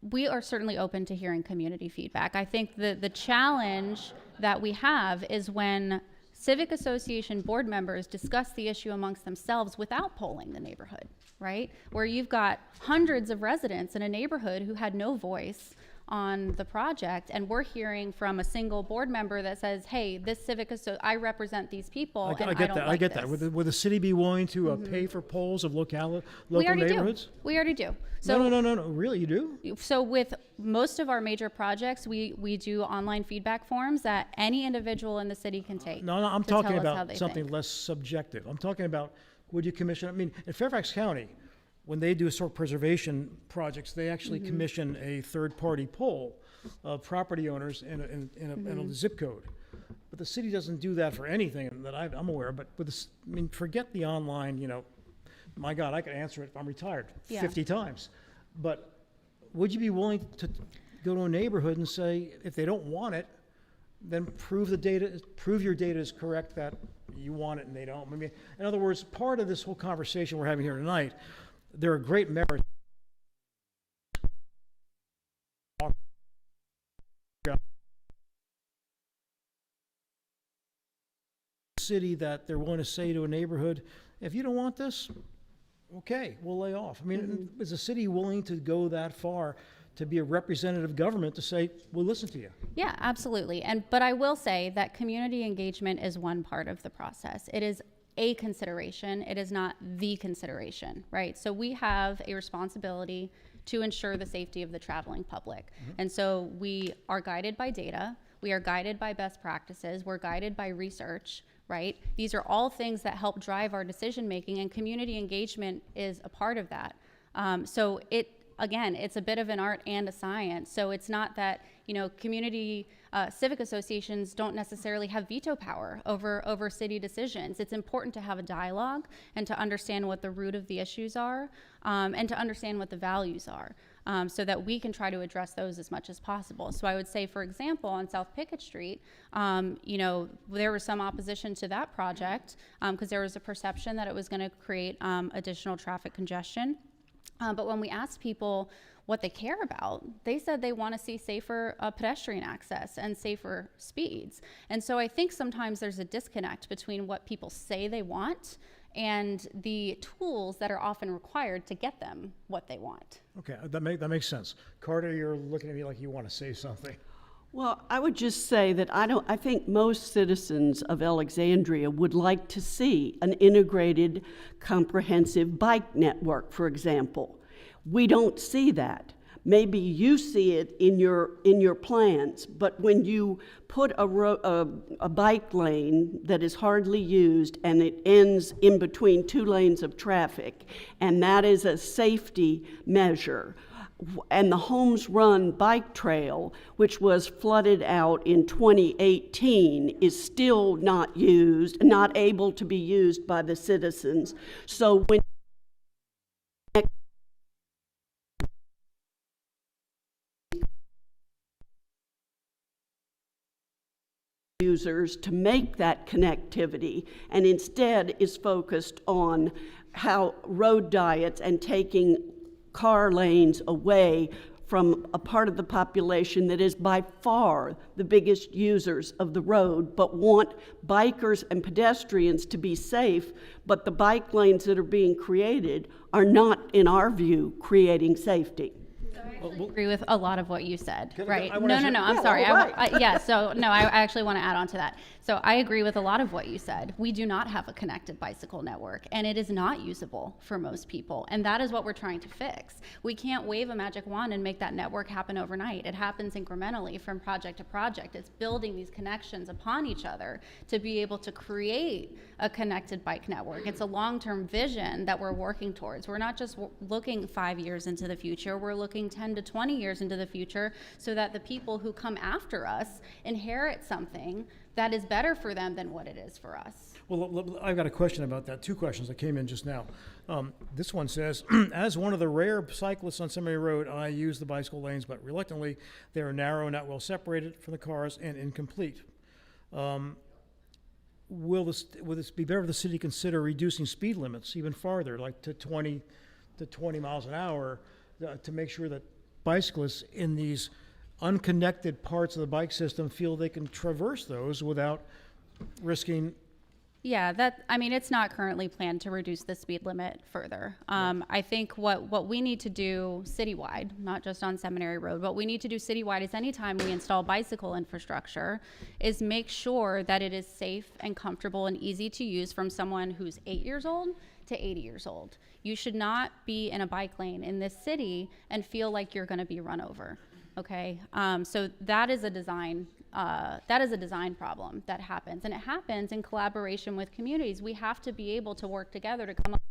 We are certainly open to hearing community feedback. I think the challenge that we have is when civic association board members discuss the issue amongst themselves without polling the neighborhood, right? Where you've got hundreds of residents in a neighborhood who had no voice on the project, and we're hearing from a single board member that says, hey, this I represent these people, and I don't like I get this. that. Would the city be willing to pay for polls of local We already neighborhoods? We already do. So, No. Really, you do? So with most of our major projects, we do online feedback forms that any individual in the city can take. No, I'm to tell talking us how about they something think. less subjective. I'm talking about, would you commission, I mean, in Fairfax County, when they do historic preservation projects, they actually commission a third-party poll of property owners in a zip code. But the city doesn't do that for anything that I'm aware of. But with this, forget the online, my God, I could answer it if I'm retired Yeah. 50 times. But would you be willing to go to a neighborhood and say, if they don't want it, then prove your data is correct that you want it and they don't? I mean, in other words, part of this whole conversation we're having here tonight, there are great merits. City that they're willing to say to a neighborhood, if you don't want this, okay, we'll lay off. I mean, is the city willing to go that far to be a representative government to say, we'll listen to you? Yeah, absolutely. But I will say that community engagement is one part of the process. It is a consideration. It is not the consideration, right? So we have a responsibility to ensure the safety of the traveling public. And so we are guided by data. We are guided by best practices. We're guided by research, right? These are all things that help drive our decision making, and community engagement is a part of that. Again, it's a bit of an art and a science. So it's not that, community civic associations don't necessarily have veto power over city decisions. It's important to have a dialogue and to understand what the root of the issues are, and to understand what the values are, so that we can try to address those as much as possible. So I would say, for example, on South Pickett Street, there was some opposition to that project because there was a perception that it was going to create additional traffic congestion. But when we asked people what they care about, they said they want to see safer pedestrian access and safer speeds. And so I think sometimes there's a disconnect between what people say they want and the tools that are often required to get them what they want. Okay, that makes sense. Carter, you're looking at me like you want to say something. Well, I would just say that I think most citizens of Alexandria would like to see an integrated, comprehensive bike network, for example. We don't see that. Maybe you see it in your plans, but when you put a bike lane that is hardly used and it ends in between two lanes of traffic, and that is a safety measure, and the Holmes Run bike trail, which was flooded out in 2018, is still not used, not able to be used by the citizens. So when users to make that connectivity, and instead is focused on how road diets and taking car lanes away from a part of the population that is by far the biggest users of the road, but want bikers and pedestrians to be safe, but the bike lanes that are being created are not, in our view, creating safety. I agree with a lot of what you said, right? I wanna No, I'm sorry. I actually want to add on to that. So I agree with a lot of what you said. We do not have a connected bicycle network, and it is not usable for most people, and that is what we're trying to fix. We can't wave a magic wand and make that network happen overnight. It happens incrementally from project to project. It's building these connections upon each other to be able to create a connected bike network. It's a long-term vision that we're working towards. We're not just looking 5 years into the future, we're looking 10 to 20 years into the future so that the people who come after us inherit something that is better for them than what it is for us. Well, I've got a question about that. Two questions that came in just now. This one says, as one of the rare cyclists on Seminary Road, I use the bicycle lanes, but reluctantly, they are narrow, not well separated from the cars, and incomplete. Will this be better if the city consider reducing speed limits even farther, like to 20 miles an hour, to make sure that bicyclists in these unconnected parts of the bike system feel they can traverse those without risking? Yeah, it's not currently planned to reduce the speed limit further. I think what we need to do citywide, not just on Seminary Road, what we need to do citywide is anytime we install bicycle infrastructure is make sure that it is safe and comfortable and easy to use from someone who's 8 years old to 80 years old. You should not be in a bike lane in this city and feel like you're going to be run over. Okay, so that is a design problem that happens, and it happens in collaboration with communities. We have to be able to work together to come up.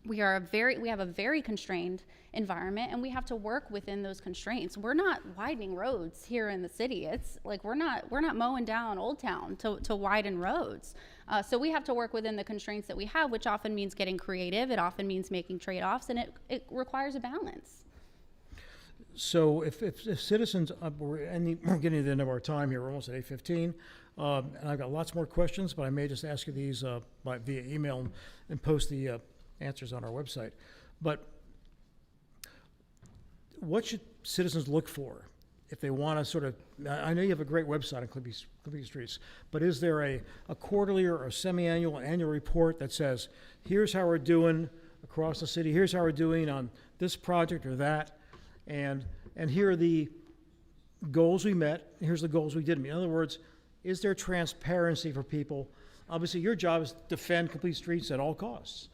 We have a very constrained environment, and we have to work within those constraints. We're not widening roads here in the city. It's like we're not mowing down Old Town to widen roads. So we have to work within the constraints that we have, which often means getting creative. It often means making trade-offs, and it requires a balance. So if citizens, we're getting to the end of our time here, we're almost at 8:15, and I've got lots more questions, but I may just ask you these via email and post the answers on our website. But what should citizens look for if they want to sort of, I know you have a great website on Clippy Streets, but is there a quarterly or a semi-annual, annual report that says, here's how we're doing across the city, here's how we're doing on this project or that, and here are the goals we met, here's the goals we didn't meet. In other words, is there transparency for people? Obviously, your job is to defend Complete Streets at all costs.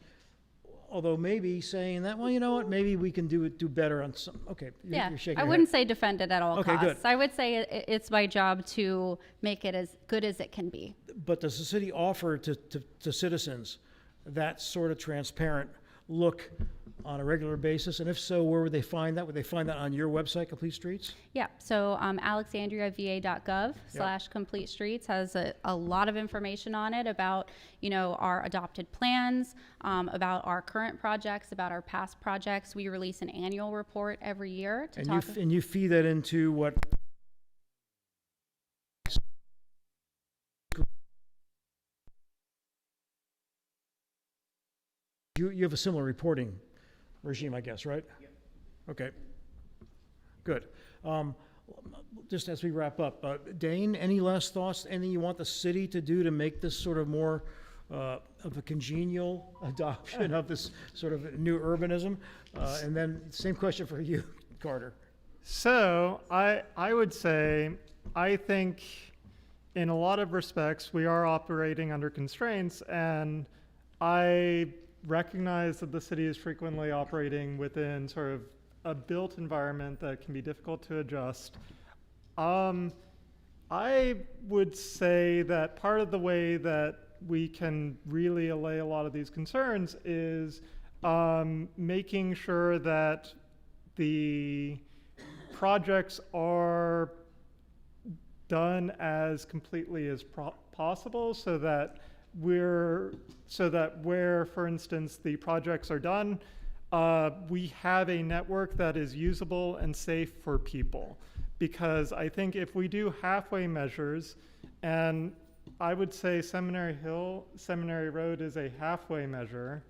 Although maybe saying that, well, you know what, maybe we can do better on some, okay, you're shaking I your wouldn't head. say defend it at all Okay, costs. good. I would say it's my job to make it as good as it can be. But does the city offer to citizens that sort of transparent look on a regular basis? And if so, where would they find that? Would they find that on your website, Complete Streets? Yeah, so alexandriava.gov/complete streets has a lot of information on it about, our adopted plans, about our current projects, about our past projects. We release an annual report every year to talk. And you feed that into what? You have a similar reporting regime, I guess, right? Yep. Okay. Good. Just as we wrap up, Dane, any last thoughts? Anything you want the city to do to make this sort of more of a congenial adoption of this sort of new urbanism? And then same question for you, Carter. So I would say, I think in a lot of respects, we are operating under constraints, and I recognize that the city is frequently operating within sort of a built environment that can be difficult to adjust. I would say that part of the way that we can really allay a lot of these concerns is making sure that the projects are done as completely as possible, so that where, for instance, the projects are done, we have a network that is usable and safe for people. Because I think if we do halfway measures, and I would say Seminary Road is a halfway measure,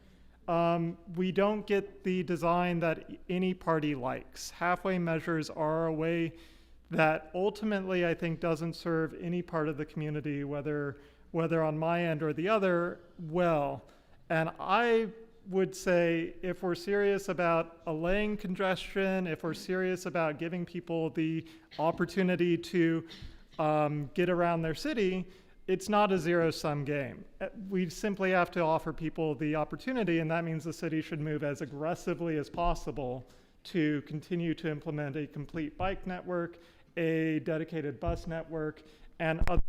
we don't get the design that any party likes. Halfway measures are a way that ultimately I think doesn't serve any part of the community, whether on my end or the other, well. And I would say if we're serious about allaying congestion, if we're serious about giving people the opportunity to get around their city, it's not a zero-sum game. We simply have to offer people the opportunity, and that means the city should move as aggressively as possible to continue to implement a complete bike network, a dedicated bus network, and other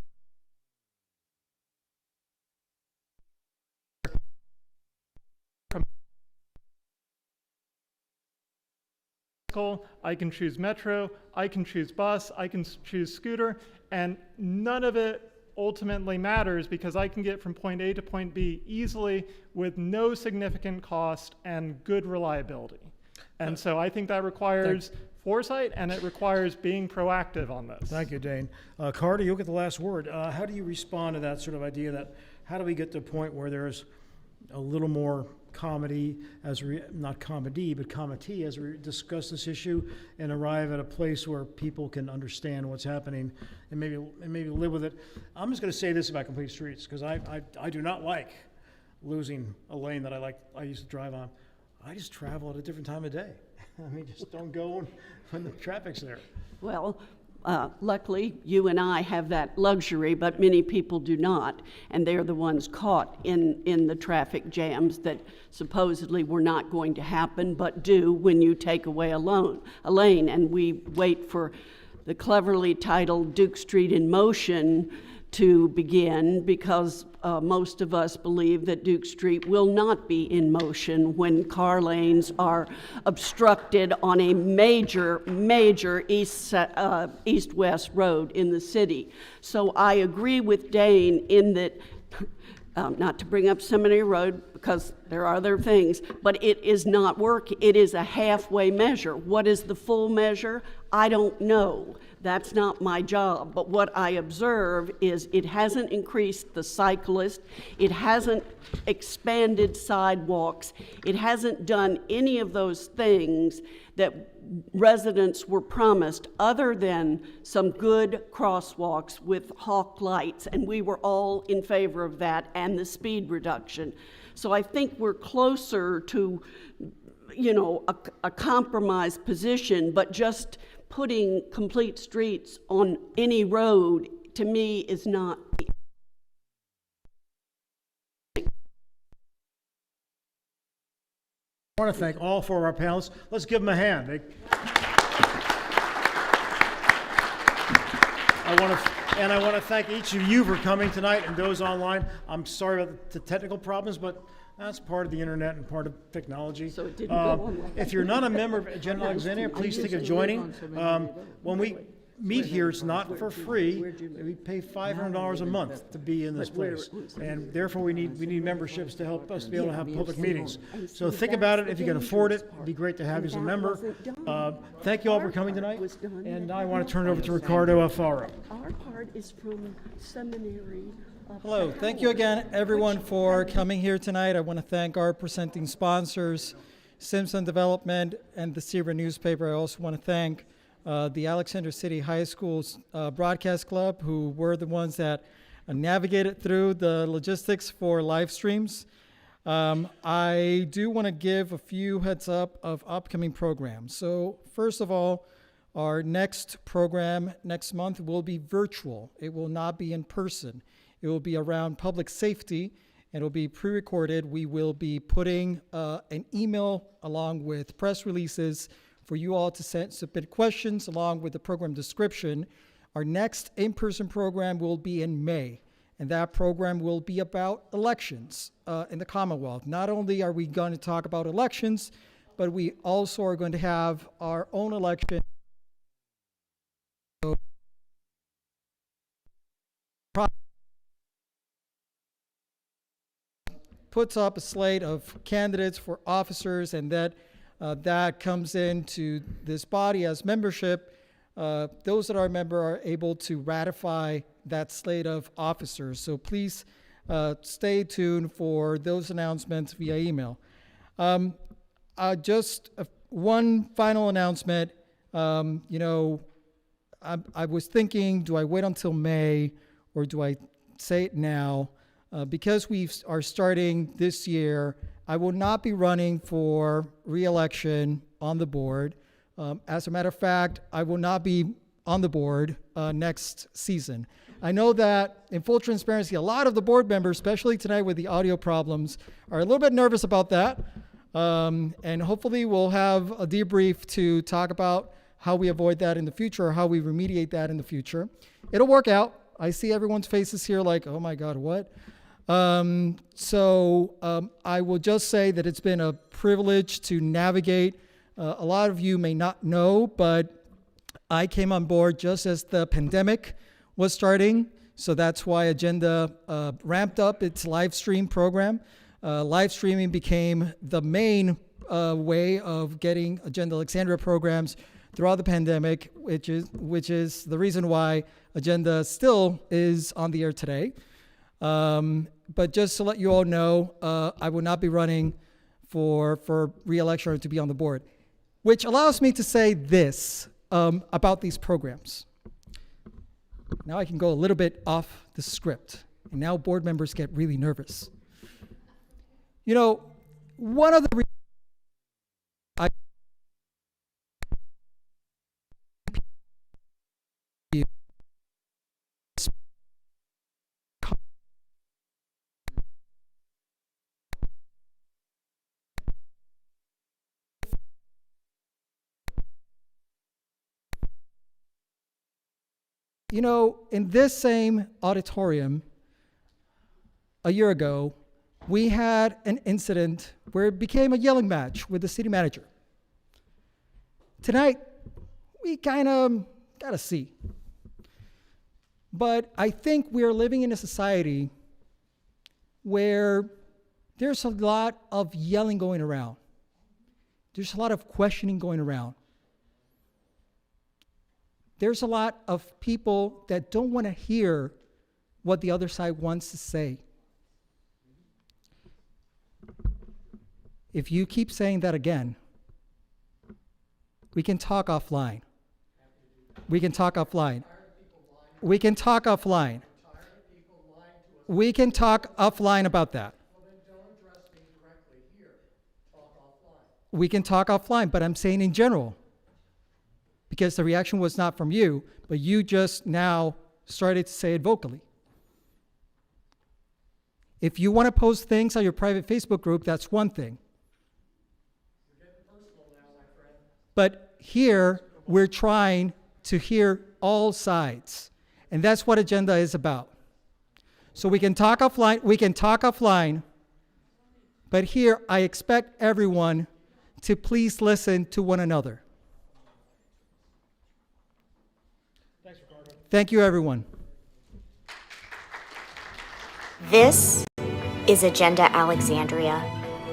I can choose metro, I can choose bus, I can choose scooter, and none of it ultimately matters because I can get from point A to point B easily with no significant cost and good reliability. And so I think that requires foresight, and it requires being proactive on this. Thank you, Dane. Carter, you'll get the last word. How do you respond to that sort of idea that how do we get to a point where there's a little more comedy, not comedy, but comity as we discuss this issue and arrive at a place where people can understand what's happening and maybe live with it? I'm just going to say this about Complete Streets, because I do not like losing a lane that I used to drive on. I just travel at a different time of day. I mean, just don't go when the traffic's there. Well, luckily, you and I have that luxury, but many people do not, and they're the ones caught in the traffic jams that supposedly were not going to happen, but do when you take away a lane, and we wait for the cleverly titled Duke Street in Motion to begin, because most of us believe that Duke Street will not be in motion when car lanes are obstructed on a major east-west road in the city. So I agree with Dane in that, not to bring up Seminary Road because there are other things, but it is not working. It is a halfway measure. What is the full measure? I don't know. That's not my job. But what I observe is it hasn't increased the cyclist. It hasn't expanded sidewalks. It hasn't done any of those things that residents were promised, other than some good crosswalks with hawk lights, and we were all in favor of that, and the speed reduction. So I think we're closer to, a compromise position, but just putting Complete Streets on any road, to me, is not. I want to thank all four of our panelists. Let's give them a hand. I want to thank each of you for coming tonight and those online. I'm sorry about the technical problems, but That's part of the internet and part of technology. So it didn't go on like If you're not a member of Agenda Alexandria, please think of joining. When we meet here, it's not for free. We pay $500 a month to be in this place. And therefore, we need memberships to help us be able to have public meetings. So think about it. If you can afford it, it'd be great to have you as a member. Thank you all for coming tonight. And now I want to turn it over to Ricardo Alfaro. Our part is from seminary. Hello, thank you again, everyone, for coming here tonight. I want to thank our presenting sponsors, Simpson Development and the Seaver newspaper. I also want to thank the Alexandria City High School's Broadcast Club, who were the ones that navigated through the logistics for live streams. I do want to give a few heads up of upcoming programs. So first of all, our next program next month will be virtual. It will not be in person. It will be around public safety, and it will be pre-recorded. We will be putting an email along with press releases for you all to submit questions along with the program description. Our next in-person program will be in May, and that program will be about elections in the Commonwealth. Not only are we going to talk about elections, but we also are going to have our own election. Puts up a slate of candidates for officers, and that comes into this body as membership. Those that are a member are able to ratify that slate of officers. So please stay tuned for those announcements via email. Just one final announcement. I was thinking, do I wait until May or do I say it now? Because we are starting this year, I will not be running for re-election on the board. As a matter of fact, I will not be on the board next season. I know that, in full transparency, a lot of the board members, especially tonight with the audio problems, are a little bit nervous about that. And hopefully we'll have a debrief to talk about how we avoid that in the future, or how we remediate that in the future. It'll work out. I see everyone's faces here like, oh my God, what? I will just say that it's been a privilege to navigate. A lot of you may not know, but I came on board just as the pandemic was starting. So that's why Agenda ramped up its live stream program. Live streaming became the main way of getting Agenda Alexandria programs throughout the pandemic, which is the reason why Agenda still is on the air today. But just to let you all know, I will not be running for re-election or to be on the board, which allows me to say this about these programs. Now I can go a little bit off the script, and now board members get really nervous. One of the reasons in this same auditorium a year ago, we had an incident where it became a yelling match with the city manager. Tonight, we kind of got to see. But I think we're living in a society where there's a lot of yelling going around. There's a lot of questioning going around. There's a lot of people that don't want to hear what the other side wants to say. If you keep saying that again, we can talk offline. We can talk offline. We can talk offline. We can talk offline about that. We can talk offline, but I'm saying in general, because the reaction was not from you, but you just now started to say it vocally. If you want to post things on your private Facebook group, that's one thing. But here, we're trying to hear all sides. And that's what Agenda is about. So we can talk offline, But here, I expect everyone to please listen to one another. Thanks, Ricardo. Thank you, everyone. This is Agenda Alexandria,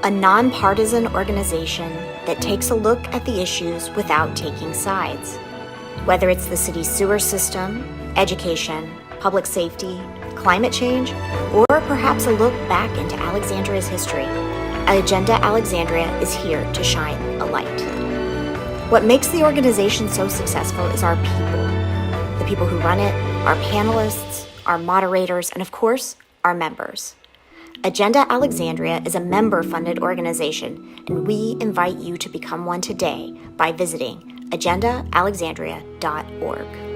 a nonpartisan organization that takes a look at the issues without taking sides. Whether it's the city's sewer system, education, public safety, climate change, or perhaps a look back into Alexandria's history, Agenda Alexandria is here to shine a light. What makes the organization so successful is our people. The people who run it, our panelists, our moderators, and of course, our members. Agenda Alexandria is a member-funded organization, and we invite you to become one today by visiting agendaalexandria.org.